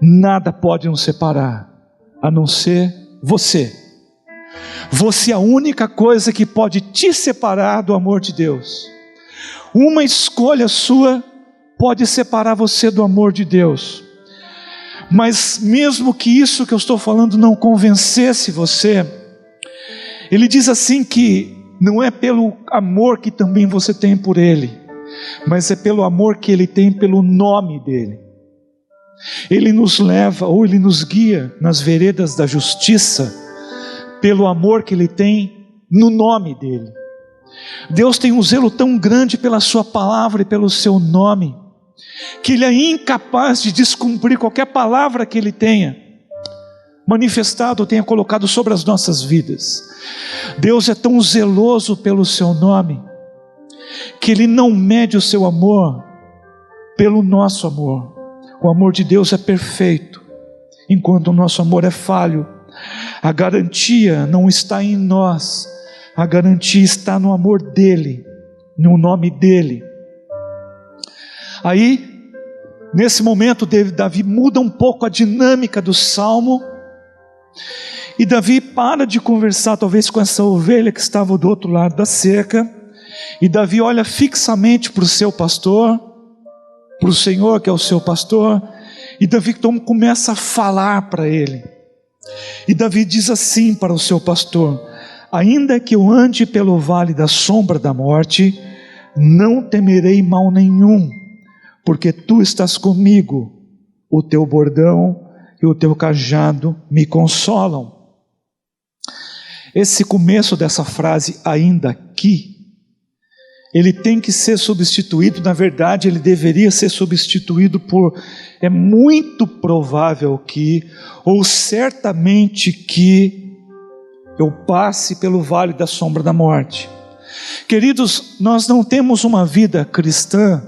[SPEAKER 3] Nada pode nos separar, a não ser você. Você é a única coisa que pode te separar do amor de Deus. Uma escolha sua pode separar você do amor de Deus. Mas mesmo que isso que eu estou falando não convencesse você, ele diz assim que não é pelo amor que também você tem por Ele, mas é pelo amor que Ele tem pelo nome dEle. Ele nos leva, ou Ele nos guia nas veredas da justiça, pelo amor que Ele tem no nome dEle. Deus tem um zelo tão grande pela sua palavra e pelo seu nome, que Ele é incapaz de descumprir qualquer palavra que Ele tenha manifestado ou tenha colocado sobre as nossas vidas. Deus é tão zeloso pelo seu nome, que Ele não mede o seu amor pelo nosso amor. O amor de Deus é perfeito, enquanto o nosso amor é falho. A garantia não está em nós, a garantia está no amor dEle, no nome dEle. Aí, nesse momento, Davi muda um pouco a dinâmica do salmo, e Davi para de conversar talvez com essa ovelha que estava do outro lado da cerca, e Davi olha fixamente para o seu pastor, para o Senhor que é o seu pastor, e Davi então começa a falar para ele. E Davi diz assim para o seu pastor: ainda que eu ande pelo vale da sombra da morte, não temerei mal nenhum, porque tu estás comigo, o teu bordão e o teu cajado me consolam. Esse começo dessa frase, ainda que, ele tem que ser substituído, na verdade ele deveria ser substituído por é muito provável que, ou certamente que eu passe pelo vale da sombra da morte. Queridos, nós não temos uma vida cristã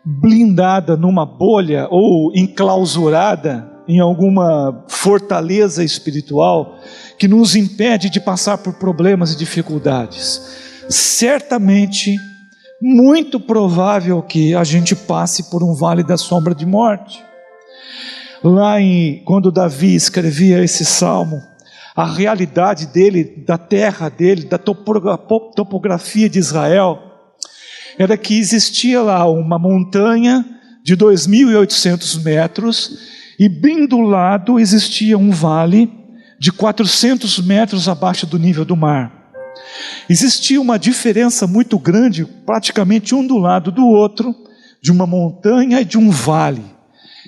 [SPEAKER 3] blindada numa bolha ou enclausurada em alguma fortaleza espiritual que nos impede de passar por problemas e dificuldades. Certamente, muito provável que a gente passe por um vale da sombra de morte. Quando Davi escrevia esse salmo, a realidade dele, da terra dele, da topografia de Israel, era que existia lá uma montanha de 2.800 metros, e bem do lado existia um vale de 400 metros abaixo do nível do mar. Existia uma diferença muito grande, praticamente um do lado do outro, de uma montanha e de um vale.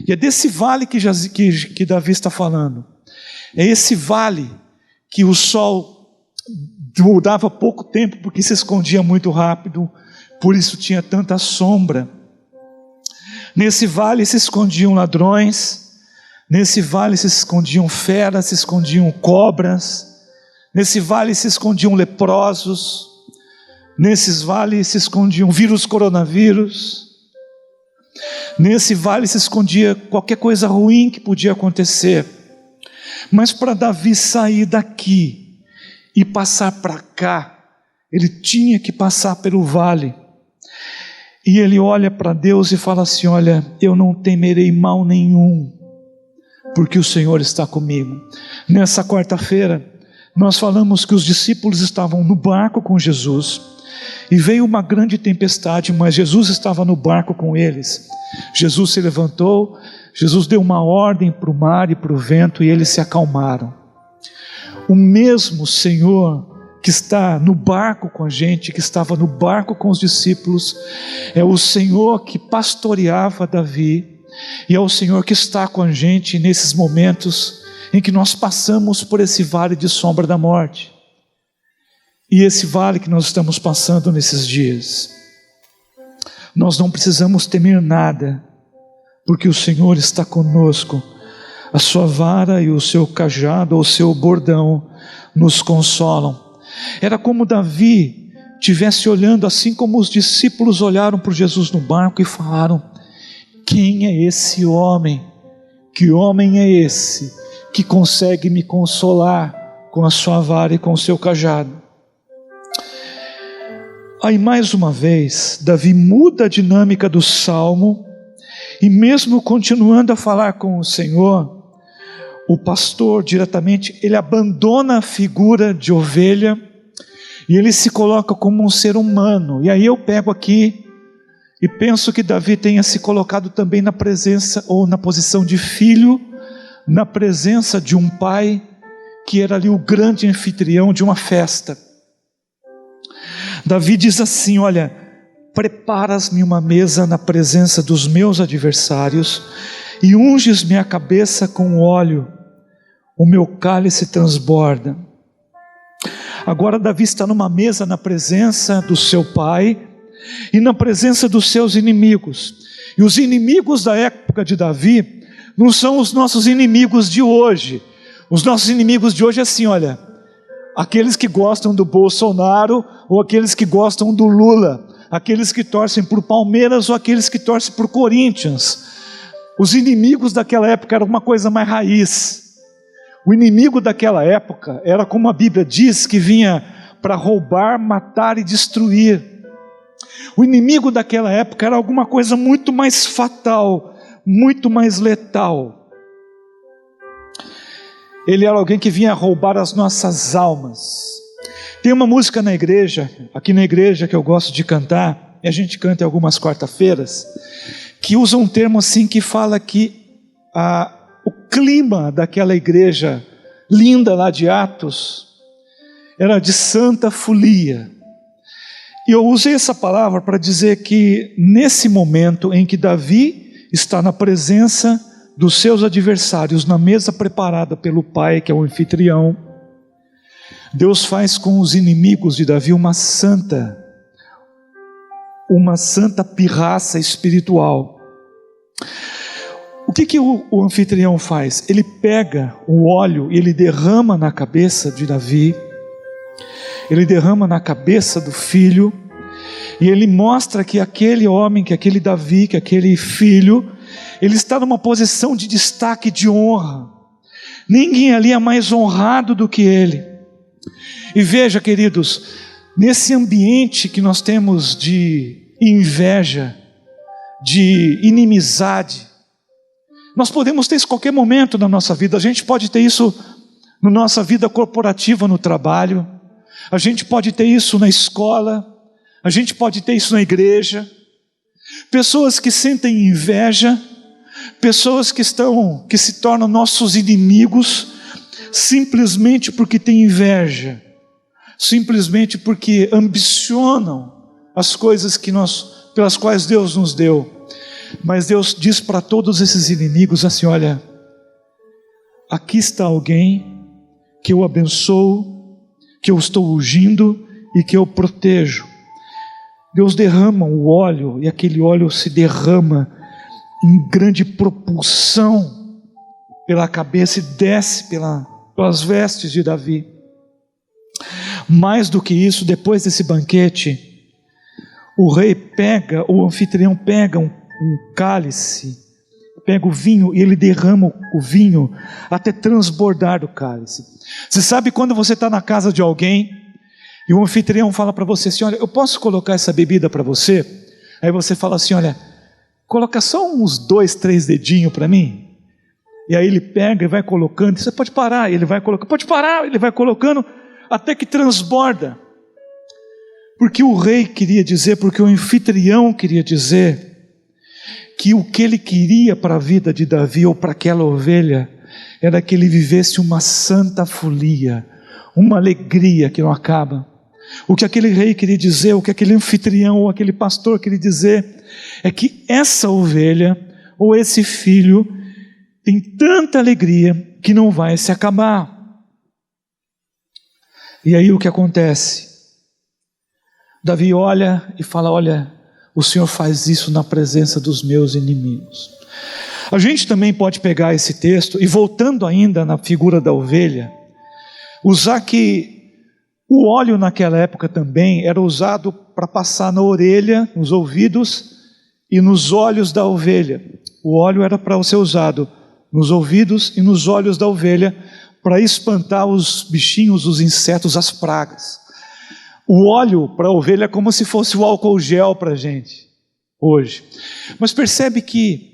[SPEAKER 3] E é desse vale que Davi está falando. É esse vale que o sol dava pouco tempo, porque se escondia muito rápido, por isso tinha tanta sombra. Nesse vale se escondiam ladrões, nesse vale se escondiam feras, se escondiam cobras, nesse vale se escondiam leprosos, nesses vales se escondiam coronavírus, nesse vale se escondia qualquer coisa ruim que podia acontecer. Mas para Davi sair daqui e passar para cá, ele tinha que passar pelo vale. E ele olha para Deus e fala assim: olha, eu não temerei mal nenhum, porque o Senhor está comigo. Nessa quarta-feira, nós falamos que os discípulos estavam no barco com Jesus, e veio uma grande tempestade, mas Jesus estava no barco com eles. Jesus se levantou, Jesus deu uma ordem para o mar e para o vento, e eles se acalmaram. O mesmo Senhor que está no barco com a gente, que estava no barco com os discípulos, é o Senhor que pastoreava Davi, e é o Senhor que está com a gente nesses momentos em que nós passamos por esse vale de sombra da morte. E esse vale que nós estamos passando nesses dias, nós não precisamos temer nada, porque o Senhor está conosco. A sua vara e o seu cajado, ou o seu bordão, nos consolam. Era como Davi estivesse olhando, assim como os discípulos olharam para Jesus no barco e falaram: quem é esse homem? Que homem é esse que consegue me consolar com a sua vara e com o seu cajado? Aí mais uma vez, Davi muda a dinâmica do salmo, e mesmo continuando a falar com o Senhor, o pastor diretamente, ele abandona a figura de ovelha, e ele se coloca como um ser humano. E aí eu pego aqui, e penso que Davi tenha se colocado também na presença, ou na posição de filho, na presença de um pai, que era ali o grande anfitrião de uma festa. Davi diz assim: olha, preparas-me uma mesa na presença dos meus adversários, e unges minha cabeça com óleo, o meu cálice transborda. Agora Davi está numa mesa na presença do seu pai, e na presença dos seus inimigos, e os inimigos da época de Davi, não são os nossos inimigos de hoje. Os nossos inimigos de hoje é assim, olha, aqueles que gostam do Bolsonaro, ou aqueles que gostam do Lula, aqueles que torcem por Palmeiras, ou aqueles que torcem por Corinthians. Os inimigos daquela época eram uma coisa mais raiz. O inimigo daquela época era, como a Bíblia diz, que vinha para roubar, matar e destruir. O inimigo daquela época era alguma coisa muito mais fatal, muito mais letal. Ele era alguém que vinha roubar as nossas almas. Tem uma música na igreja, aqui na igreja, que eu gosto de cantar, e a gente canta em algumas quarta-feiras, que usa um termo assim, que fala que o clima daquela igreja linda lá de Atos era de santa folia. E eu usei essa palavra para dizer que nesse momento em que Davi está na presença dos seus adversários, na mesa preparada pelo pai, que é o anfitrião, Deus faz com os inimigos de Davi uma santa pirraça espiritual. O que o anfitrião faz? Ele pega o óleo e ele derrama na cabeça de Davi, ele derrama na cabeça do filho, e ele mostra que aquele homem, que aquele Davi, que aquele filho, ele está numa posição de destaque, de honra. Ninguém ali é mais honrado do que ele. E veja, queridos, nesse ambiente que nós temos de inveja, de inimizade, nós podemos ter isso em qualquer momento na nossa vida. A gente pode ter isso na nossa vida corporativa, no trabalho, a gente pode ter isso na escola, a gente pode ter isso na igreja. Pessoas que sentem inveja, pessoas que se tornam nossos inimigos, simplesmente porque têm inveja, simplesmente porque ambicionam as coisas pelas quais Deus nos deu. Mas Deus diz para todos esses inimigos assim: olha, aqui está alguém que eu abençoo, que eu estou ungindo e que eu protejo. Deus derrama o óleo, e aquele óleo se derrama em grande propulsão pela cabeça e desce pelas vestes de Davi. Mais do que isso, depois desse banquete, o anfitrião pega um cálice, pega o vinho e ele derrama o vinho até transbordar do cálice. Você sabe quando você está na casa de alguém e o anfitrião fala para você assim: olha, eu posso colocar essa bebida para você? Aí você fala assim: olha, coloca só uns 2, 3 dedinhos para mim. E aí ele pega e vai colocando, você pode parar, ele vai colocando, pode parar, ele vai colocando, até que transborda. Porque o rei queria dizer, porque o anfitrião queria dizer, que o que ele queria para a vida de Davi, ou para aquela ovelha, era que ele vivesse uma santa folia, uma alegria que não acaba. O que aquele rei queria dizer, o que aquele anfitrião ou aquele pastor queria dizer, é que essa ovelha ou esse filho tem tanta alegria que não vai se acabar. E aí o que acontece? Davi olha e fala, olha, o Senhor faz isso na presença dos meus inimigos. A gente também pode pegar esse texto e, voltando ainda na figura da ovelha, usar que o óleo naquela época também era usado para passar na orelha, nos ouvidos e nos olhos da ovelha. O óleo era para ser usado nos ouvidos e nos olhos da ovelha para espantar os bichinhos, os insetos, as pragas. O óleo para a ovelha é como se fosse o álcool gel para a gente hoje. Mas percebe que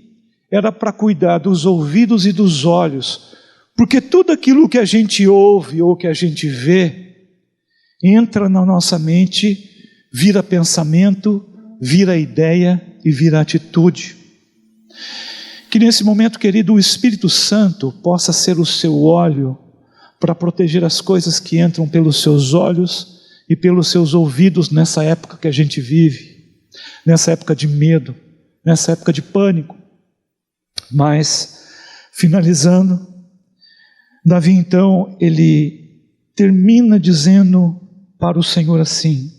[SPEAKER 3] era para cuidar dos ouvidos e dos olhos, porque tudo aquilo que a gente ouve ou que a gente vê, entra na nossa mente, vira pensamento, vira ideia e vira atitude. Que nesse momento, querido, o Espírito Santo possa ser o seu óleo para proteger as coisas que entram pelos seus olhos e pelos seus ouvidos nessa época que a gente vive, nessa época de medo, nessa época de pânico. Mas, finalizando, Davi então, ele termina dizendo para o Senhor assim: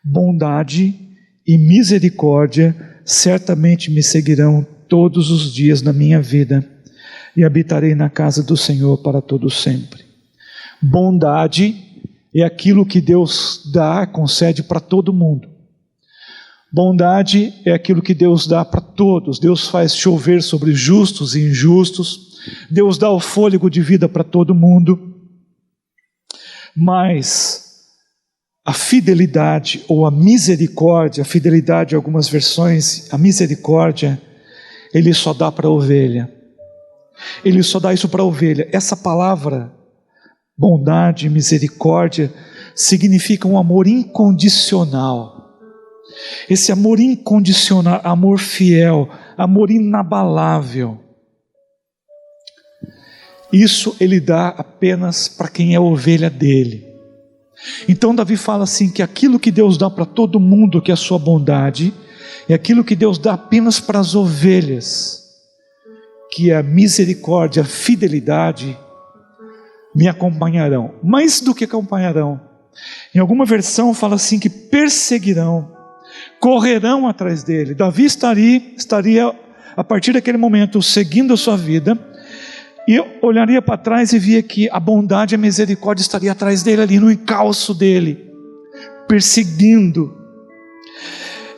[SPEAKER 3] bondade e misericórdia certamente me seguirão todos os dias da minha vida, e habitarei na casa do Senhor para todo sempre. Bondade é aquilo que Deus dá, concede para todo mundo. Bondade é aquilo que Deus dá para todos. Deus faz chover sobre justos e injustos. Deus dá o fôlego de vida para todo mundo. Mas a fidelidade ou a misericórdia, a fidelidade em algumas versões, a misericórdia, Ele só dá para a ovelha. Ele só dá isso para a ovelha. Essa palavra, bondade, misericórdia, significa um amor incondicional. Esse amor incondicional, amor fiel, amor inabalável. Isso Ele dá apenas para quem é ovelha dEle. Então Davi fala assim, que aquilo que Deus dá para todo mundo, que é a sua bondade, é aquilo que Deus dá apenas para as ovelhas, que é a misericórdia, a fidelidade, me acompanharão. Mais do que acompanharão, em alguma versão fala assim, que perseguirão, correrão atrás dele. Davi estaria a partir daquele momento seguindo a sua vida, e eu olharia para trás e via que a bondade e a misericórdia estaria atrás dele ali no encalço dele, perseguindo.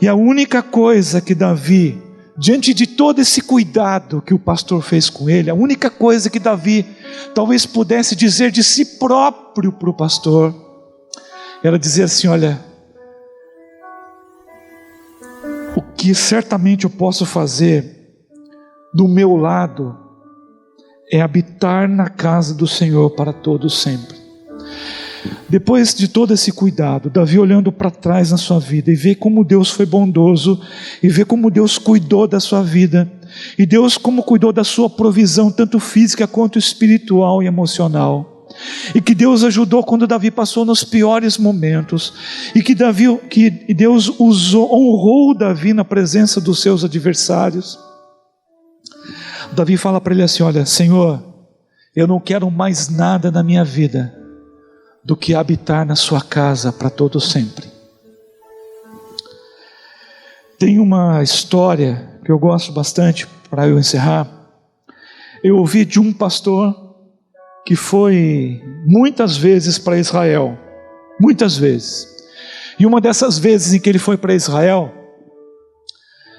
[SPEAKER 3] E a única coisa que Davi, diante de todo esse cuidado que o pastor fez com ele, a única coisa que Davi talvez pudesse dizer de si próprio para o pastor, era dizer assim: olha, o que certamente eu posso fazer do meu lado é habitar na casa do Senhor para todo sempre. Depois de todo esse cuidado, Davi olhando para trás na sua vida e ver como Deus foi bondoso, e ver como Deus cuidou da sua vida, e Deus como cuidou da sua provisão, tanto física quanto espiritual e emocional, e que Deus ajudou quando Davi passou nos piores momentos, e que Deus honrou Davi na presença dos seus adversários. Davi fala para ele assim: olha, Senhor, eu não quero mais nada na minha vida do que habitar na sua casa para todo sempre. Tem uma história que eu gosto bastante, para eu encerrar. Eu ouvi de um pastor que foi muitas vezes para Israel, muitas vezes. E uma dessas vezes em que ele foi para Israel,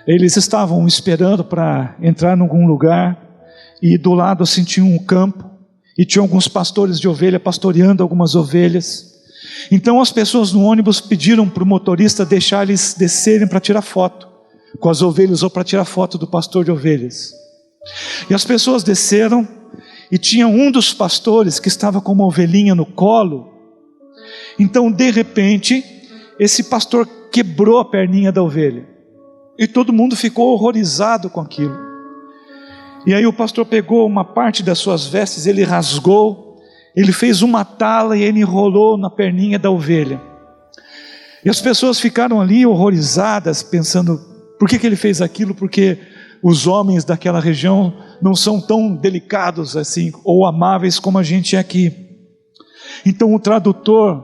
[SPEAKER 3] eles estavam esperando para entrar em algum lugar, e do lado assim tinha um campo, e tinha alguns pastores de ovelha pastoreando algumas ovelhas. Então as pessoas no ônibus pediram para o motorista deixar eles descerem para tirar foto com as ovelhas, ou para tirar foto do pastor de ovelhas. E as pessoas desceram, e tinha um dos pastores que estava com uma ovelhinha no colo. Então, de repente, esse pastor quebrou a perninha da ovelha, e todo mundo ficou horrorizado com aquilo. E aí o pastor pegou uma parte das suas vestes, ele rasgou, ele fez uma tala e ele enrolou na perninha da ovelha. E as pessoas ficaram ali horrorizadas, pensando, por que ele fez aquilo? Porque os homens daquela região não são tão delicados assim, ou amáveis como a gente é aqui. Então o tradutor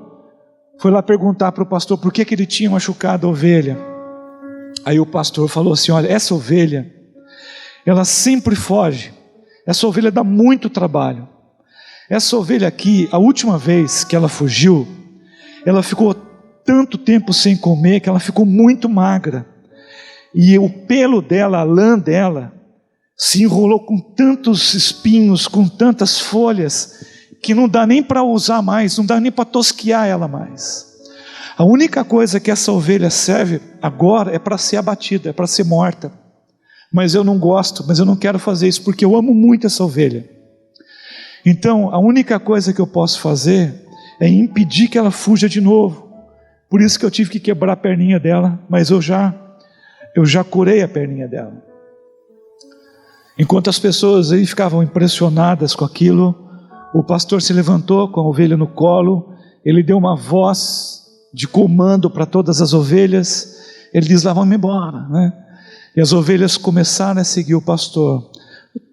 [SPEAKER 3] foi lá perguntar para o pastor por que ele tinha machucado a ovelha. Aí o pastor falou assim: olha, essa ovelha, ela sempre foge, essa ovelha dá muito trabalho. Essa ovelha aqui, a última vez que ela fugiu, ela ficou tanto tempo sem comer que ela ficou muito magra. E o pelo dela, a lã dela, se enrolou com tantos espinhos, com tantas folhas, que não dá nem para usar mais, não dá nem para tosquiar ela mais. A única coisa que essa ovelha serve agora é para ser abatida, é para ser morta. Mas eu não gosto, mas eu não quero fazer isso, porque eu amo muito essa ovelha. Então, a única coisa que eu posso fazer é impedir que ela fuja de novo. Por isso que eu tive que quebrar a perninha dela, mas eu já curei a perninha dela. Enquanto as pessoas aí ficavam impressionadas com aquilo, o pastor se levantou com a ovelha no colo, ele deu uma voz de comando para todas as ovelhas, ele diz: lá, vamos embora, né? E as ovelhas começaram a seguir o pastor.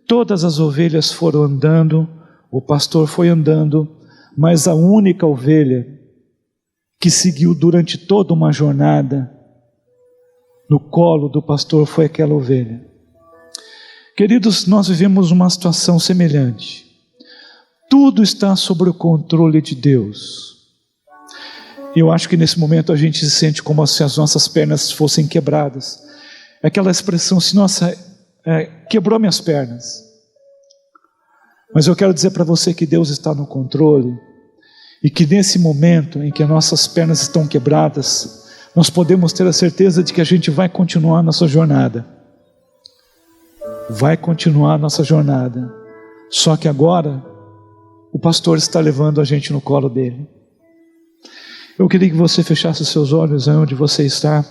[SPEAKER 3] Todas as ovelhas foram andando, o pastor foi andando, mas a única ovelha que seguiu durante toda uma jornada no colo do pastor foi aquela ovelha. Queridos, nós vivemos uma situação semelhante. Tudo está sob o controle de Deus. Eu acho que nesse momento a gente se sente como se as nossas pernas fossem quebradas. Aquela expressão assim: nossa, quebrou minhas pernas. Mas eu quero dizer para você que Deus está no controle, e que nesse momento em que as nossas pernas estão quebradas, nós podemos ter a certeza de que a gente vai continuar a nossa jornada. Vai continuar a nossa jornada. Só que agora o pastor está levando a gente no colo dele. Eu queria que você fechasse os seus olhos onde você está,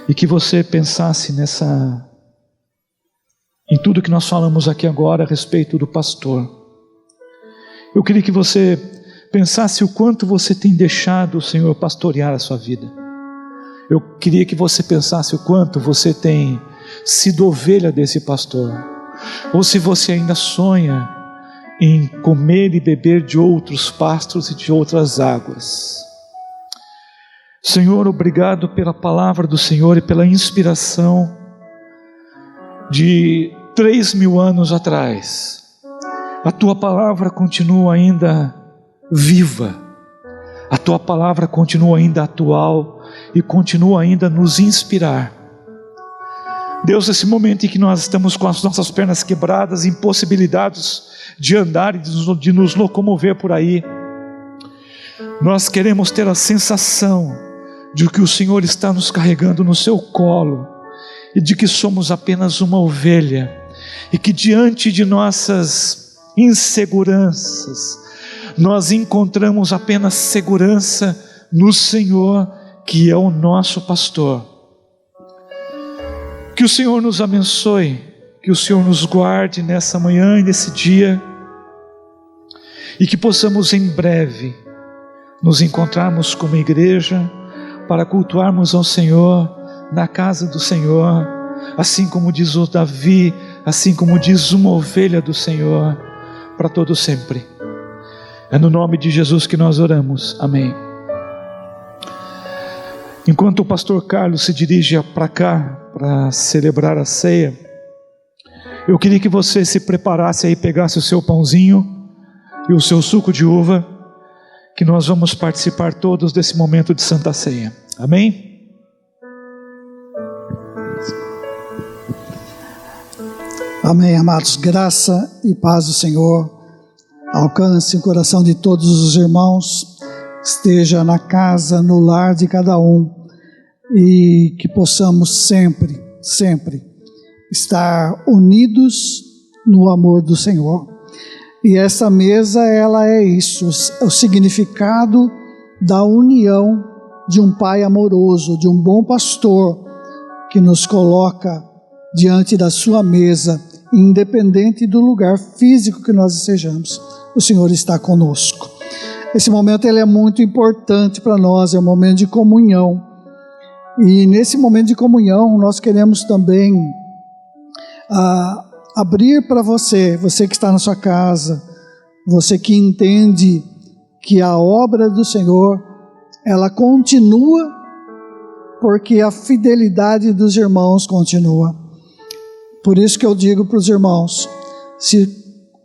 [SPEAKER 3] e que você pensasse em tudo que nós falamos aqui agora a respeito do pastor. Eu queria que você pensasse o quanto você tem deixado o Senhor pastorear a sua vida. Eu queria que você pensasse o quanto você tem sido ovelha desse pastor, ou se você ainda sonha em comer e beber de outros pastos e de outras águas. Senhor, obrigado pela palavra do Senhor e pela inspiração de 3.000 anos atrás. A tua palavra continua ainda viva, a tua palavra continua ainda atual e continua ainda a nos inspirar. Deus, nesse momento em que nós estamos com as nossas pernas quebradas, impossibilitados de andar e de nos locomover por aí, nós queremos ter a sensação de que o Senhor está nos carregando no seu colo, e de que somos apenas uma ovelha, e que diante de nossas inseguranças, nós encontramos apenas segurança no Senhor, que é o nosso pastor. Que o Senhor nos abençoe, que o Senhor nos guarde nessa manhã e nesse dia, e que possamos em breve nos encontrarmos como igreja para cultuarmos ao Senhor na casa do Senhor, assim como diz o Davi, assim como diz uma ovelha do Senhor, para todo sempre. É no nome de Jesus que nós oramos, amém. Enquanto o pastor Carlos se dirige para cá para celebrar a ceia, eu queria que você se preparasse aí, pegasse o seu pãozinho e o seu suco de uva, que nós vamos participar todos desse momento de Santa Ceia, amém?
[SPEAKER 2] Amém, amados. Graça e paz do Senhor alcance o coração de todos os irmãos, esteja na casa, no lar de cada um, e que possamos sempre estar unidos no amor do Senhor. E essa mesa, ela é isso, o significado da união de um pai amoroso, de um bom pastor, que nos coloca diante da sua mesa, independente do lugar físico que nós estejamos. O Senhor está conosco. Esse momento ele é muito importante para nós, é um momento de comunhão. E nesse momento de comunhão, nós queremos também abrir para você que está na sua casa, você que entende que a obra do Senhor, ela continua, porque a fidelidade dos irmãos continua. Por isso que eu digo para os irmãos, se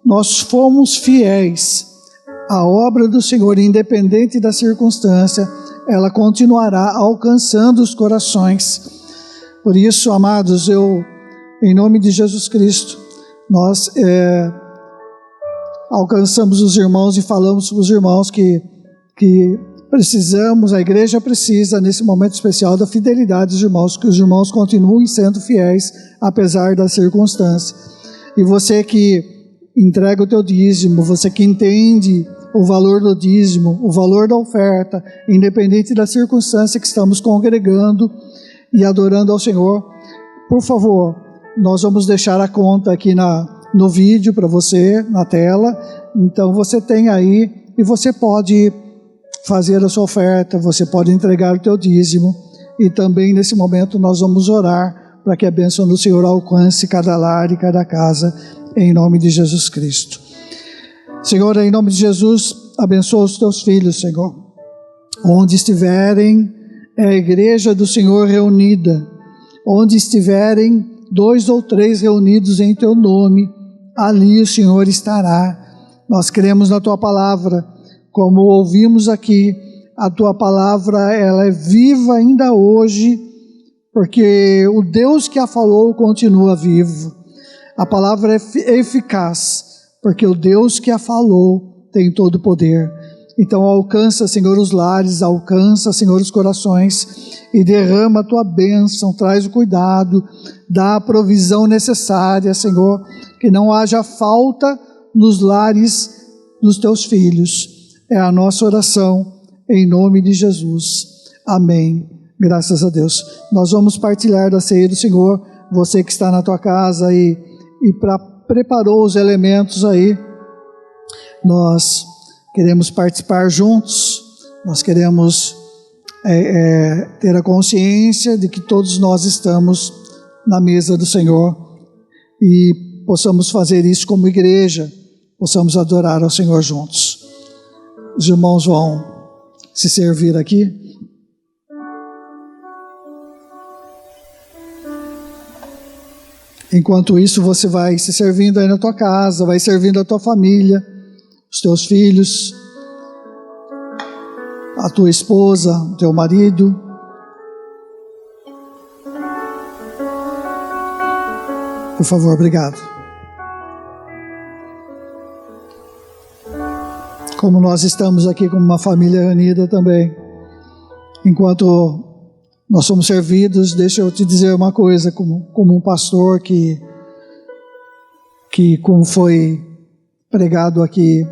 [SPEAKER 2] nós formos fiéis à obra do Senhor, independente da circunstância, ela continuará alcançando os corações. Por isso, amados, em nome de Jesus Cristo, nós alcançamos os irmãos e falamos para os irmãos que precisamos, a igreja precisa, nesse momento especial, da fidelidade dos irmãos, que os irmãos continuem sendo fiéis, apesar das circunstâncias. E você que entrega o teu dízimo, você que entende o valor do dízimo, o valor da oferta, independente da circunstância que estamos congregando e adorando ao Senhor, por favor, nós vamos deixar a conta aqui no vídeo para você, na tela. Então você tem aí e você pode fazer a sua oferta, você pode entregar o teu dízimo, e também nesse momento nós vamos orar para que a bênção do Senhor alcance cada lar e cada casa, em nome de Jesus Cristo. Senhor, em nome de Jesus, abençoa os teus filhos, Senhor. Onde estiverem a igreja do Senhor reunida, onde estiverem 2 ou 3 reunidos em teu nome, ali o Senhor estará. Nós cremos na tua palavra, como ouvimos aqui, a tua palavra, ela é viva ainda hoje, porque o Deus que a falou continua vivo. A palavra é eficaz, porque o Deus que a falou tem todo o poder. Então alcança, Senhor, os lares, alcança, Senhor, os corações, e derrama a tua bênção, traz o cuidado, dá a provisão necessária, Senhor, que não haja falta nos lares dos teus filhos. É a nossa oração, em nome de Jesus. Amém. Graças a Deus. Nós vamos partilhar da ceia do Senhor. Você que está na tua casa e preparou os elementos aí, nós queremos participar juntos. Nós queremos ter a consciência de que todos nós estamos na mesa do Senhor e possamos fazer isso como igreja, possamos adorar ao Senhor juntos. Os irmãos vão se servir aqui. Enquanto isso, você vai se servindo aí na tua casa, vai servindo a tua família, os teus filhos, a tua esposa, o teu marido. Por favor, obrigado. Como nós estamos aqui como uma família unida também, enquanto nós somos servidos, deixa eu te dizer uma coisa, como um pastor que como foi pregado aqui,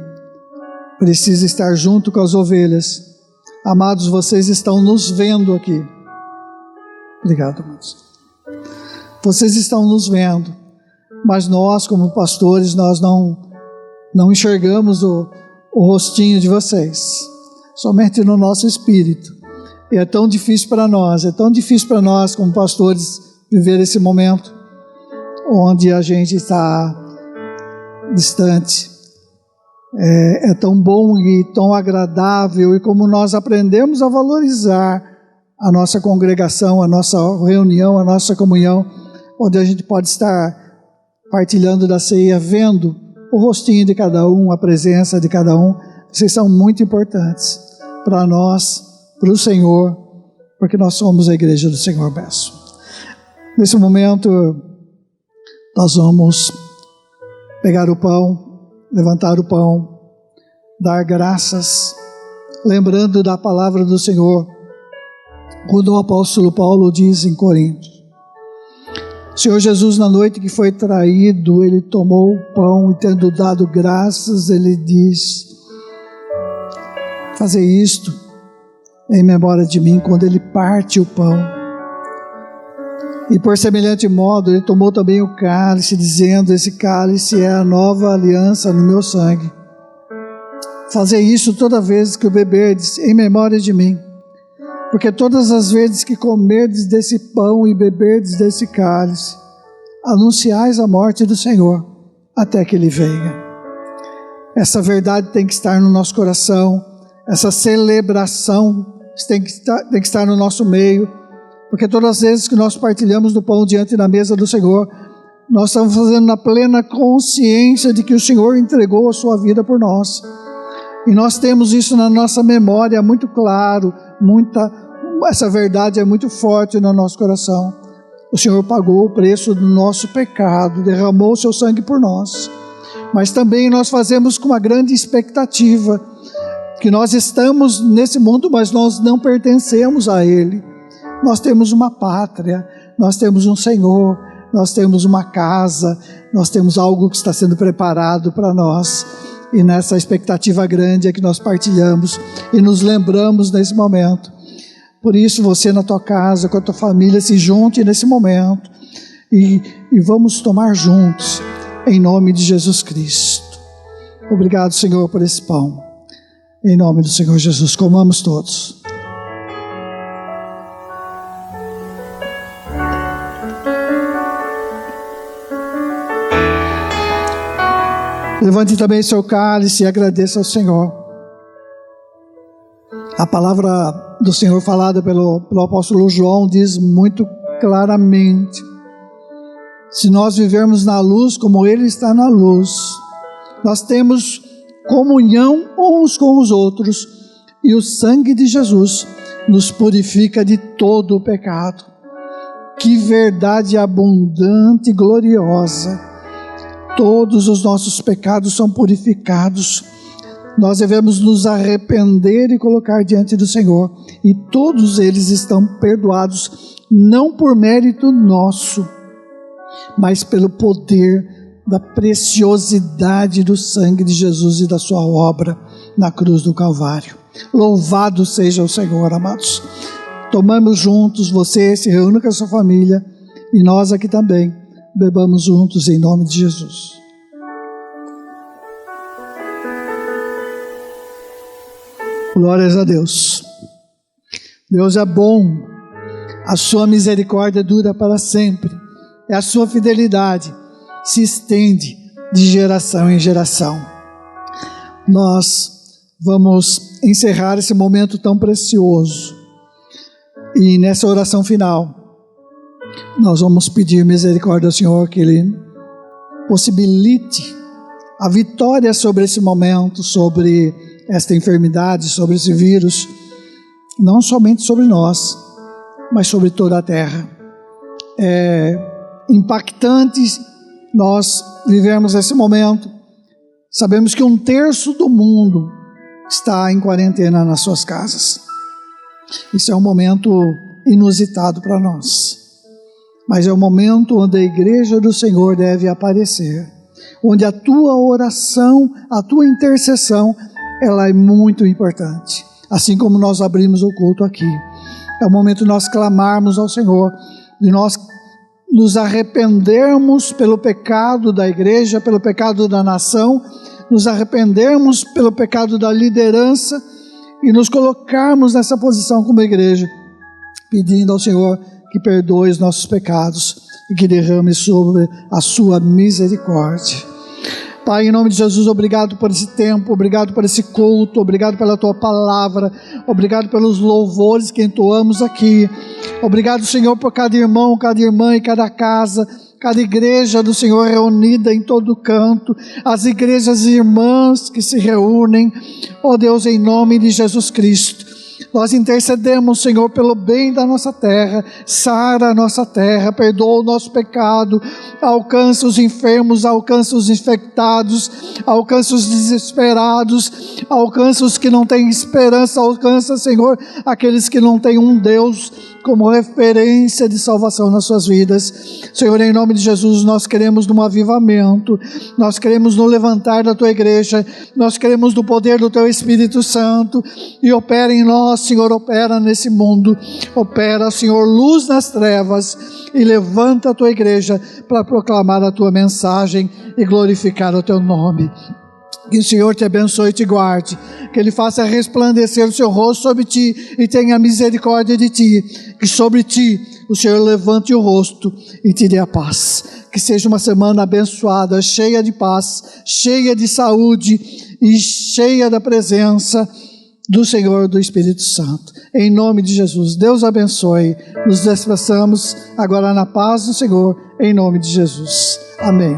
[SPEAKER 2] precisa estar junto com as ovelhas. Amados, vocês estão nos vendo aqui. Obrigado, amados. Vocês estão nos vendo, mas nós, como pastores, nós não enxergamos o rostinho de vocês, somente no nosso espírito. E é tão difícil para nós como pastores viver esse momento onde a gente está distante. É tão bom e tão agradável, e como nós aprendemos a valorizar a nossa congregação, a nossa reunião, a nossa comunhão, onde a gente pode estar partilhando da ceia, vendo o rostinho de cada um, a presença de cada um. Vocês são muito importantes para nós, para o Senhor, porque nós somos a igreja do Senhor mesmo. Nesse momento, nós vamos pegar o pão, levantar o pão, dar graças, lembrando da palavra do Senhor, quando o apóstolo Paulo diz em Coríntios: O Senhor Jesus, na noite que foi traído, Ele tomou o pão e, tendo dado graças, Ele diz: fazer isto em memória de mim, quando Ele parte o pão. E por semelhante modo, Ele tomou também o cálice, dizendo: esse cálice é a nova aliança no meu sangue. Fazer isso toda vez que o beberdes, em memória de mim. Porque todas as vezes que comerdes desse pão e beberdes desse cálice, anunciais a morte do Senhor, até que Ele venha. Essa verdade tem que estar no nosso coração, essa celebração tem que estar no nosso meio, porque todas as vezes que nós partilhamos do pão diante da mesa do Senhor, nós estamos fazendo na plena consciência de que o Senhor entregou a sua vida por nós. E nós temos isso na nossa memória muito claro, essa verdade é muito forte no nosso coração. O Senhor pagou o preço do nosso pecado, derramou o seu sangue por nós. Mas também nós fazemos com uma grande expectativa, que nós estamos nesse mundo, mas nós não pertencemos a Ele. Nós temos uma pátria, nós temos um Senhor, nós temos uma casa, nós temos algo que está sendo preparado para nós. E nessa expectativa grande é que nós partilhamos e nos lembramos nesse momento. Por isso, você na tua casa, com a tua família, se junte nesse momento e vamos tomar juntos, em nome de Jesus Cristo. Obrigado, Senhor, por esse pão. Em nome do Senhor Jesus, comamos todos. Levante também seu cálice e agradeça ao Senhor. A palavra do Senhor falada pelo apóstolo João diz muito claramente: se nós vivermos na luz como Ele está na luz, nós temos comunhão uns com os outros, e o sangue de Jesus nos purifica de todo o pecado. Que verdade abundante e gloriosa! Todos os nossos pecados são purificados. Nós devemos nos arrepender e colocar diante do Senhor, e todos eles estão perdoados, não por mérito nosso, mas pelo poder da preciosidade do sangue de Jesus e da sua obra na cruz do Calvário. Louvado seja o Senhor, amados. Tomamos juntos, você se reúne com a sua família, e nós aqui também. Bebamos juntos em nome de Jesus. Glórias a Deus. Deus é bom, a sua misericórdia dura para sempre, e a sua fidelidade se estende de geração em geração. Nós vamos encerrar esse momento tão precioso, e nessa oração final, nós vamos pedir misericórdia ao Senhor, que Ele possibilite a vitória sobre esse momento, sobre esta enfermidade, sobre esse vírus, não somente sobre nós, mas sobre toda a terra. É impactante nós vivemos esse momento. Sabemos que 1/3 do mundo está em quarentena nas suas casas. Isso é um momento inusitado para nós. Mas é o momento onde a igreja do Senhor deve aparecer, onde a tua oração, a tua intercessão, ela é muito importante. Assim como nós abrimos o culto aqui, é o momento de nós clamarmos ao Senhor, de nós nos arrependermos pelo pecado da igreja, pelo pecado da nação, nos arrependermos pelo pecado da liderança e nos colocarmos nessa posição como igreja, pedindo ao Senhor que perdoe os nossos pecados e que derrame sobre a sua misericórdia. Pai, em nome de Jesus, obrigado por esse tempo, obrigado por esse culto, obrigado pela tua palavra, obrigado pelos louvores que entoamos aqui. Obrigado, Senhor, por cada irmão, cada irmã e cada casa, cada igreja do Senhor reunida em todo canto, as igrejas irmãs que se reúnem, ó Deus, em nome de Jesus Cristo. Nós intercedemos, Senhor, pelo bem da nossa terra. Sara a nossa terra, perdoa o nosso pecado, alcança os enfermos, alcança os infectados, alcança os desesperados, alcança os que não têm esperança, alcança, Senhor, aqueles que não têm um Deus como referência de salvação nas suas vidas. Senhor, em nome de Jesus, nós queremos no avivamento, nós queremos no levantar da tua igreja, nós queremos do poder do teu Espírito Santo, e opera em nós, Senhor, opera nesse mundo, opera, Senhor, luz nas trevas, e levanta a tua igreja para proclamar a tua mensagem e glorificar o teu nome. Que o Senhor te abençoe e te guarde, que Ele faça resplandecer o seu rosto sobre ti e tenha misericórdia de ti, que sobre ti o Senhor levante o rosto e te dê a paz. Que seja uma semana abençoada, cheia de paz, cheia de saúde e cheia da presença do Senhor, do Espírito Santo. Em nome de Jesus, Deus abençoe. Nos despeçamos agora na paz do Senhor, em nome de Jesus. Amém.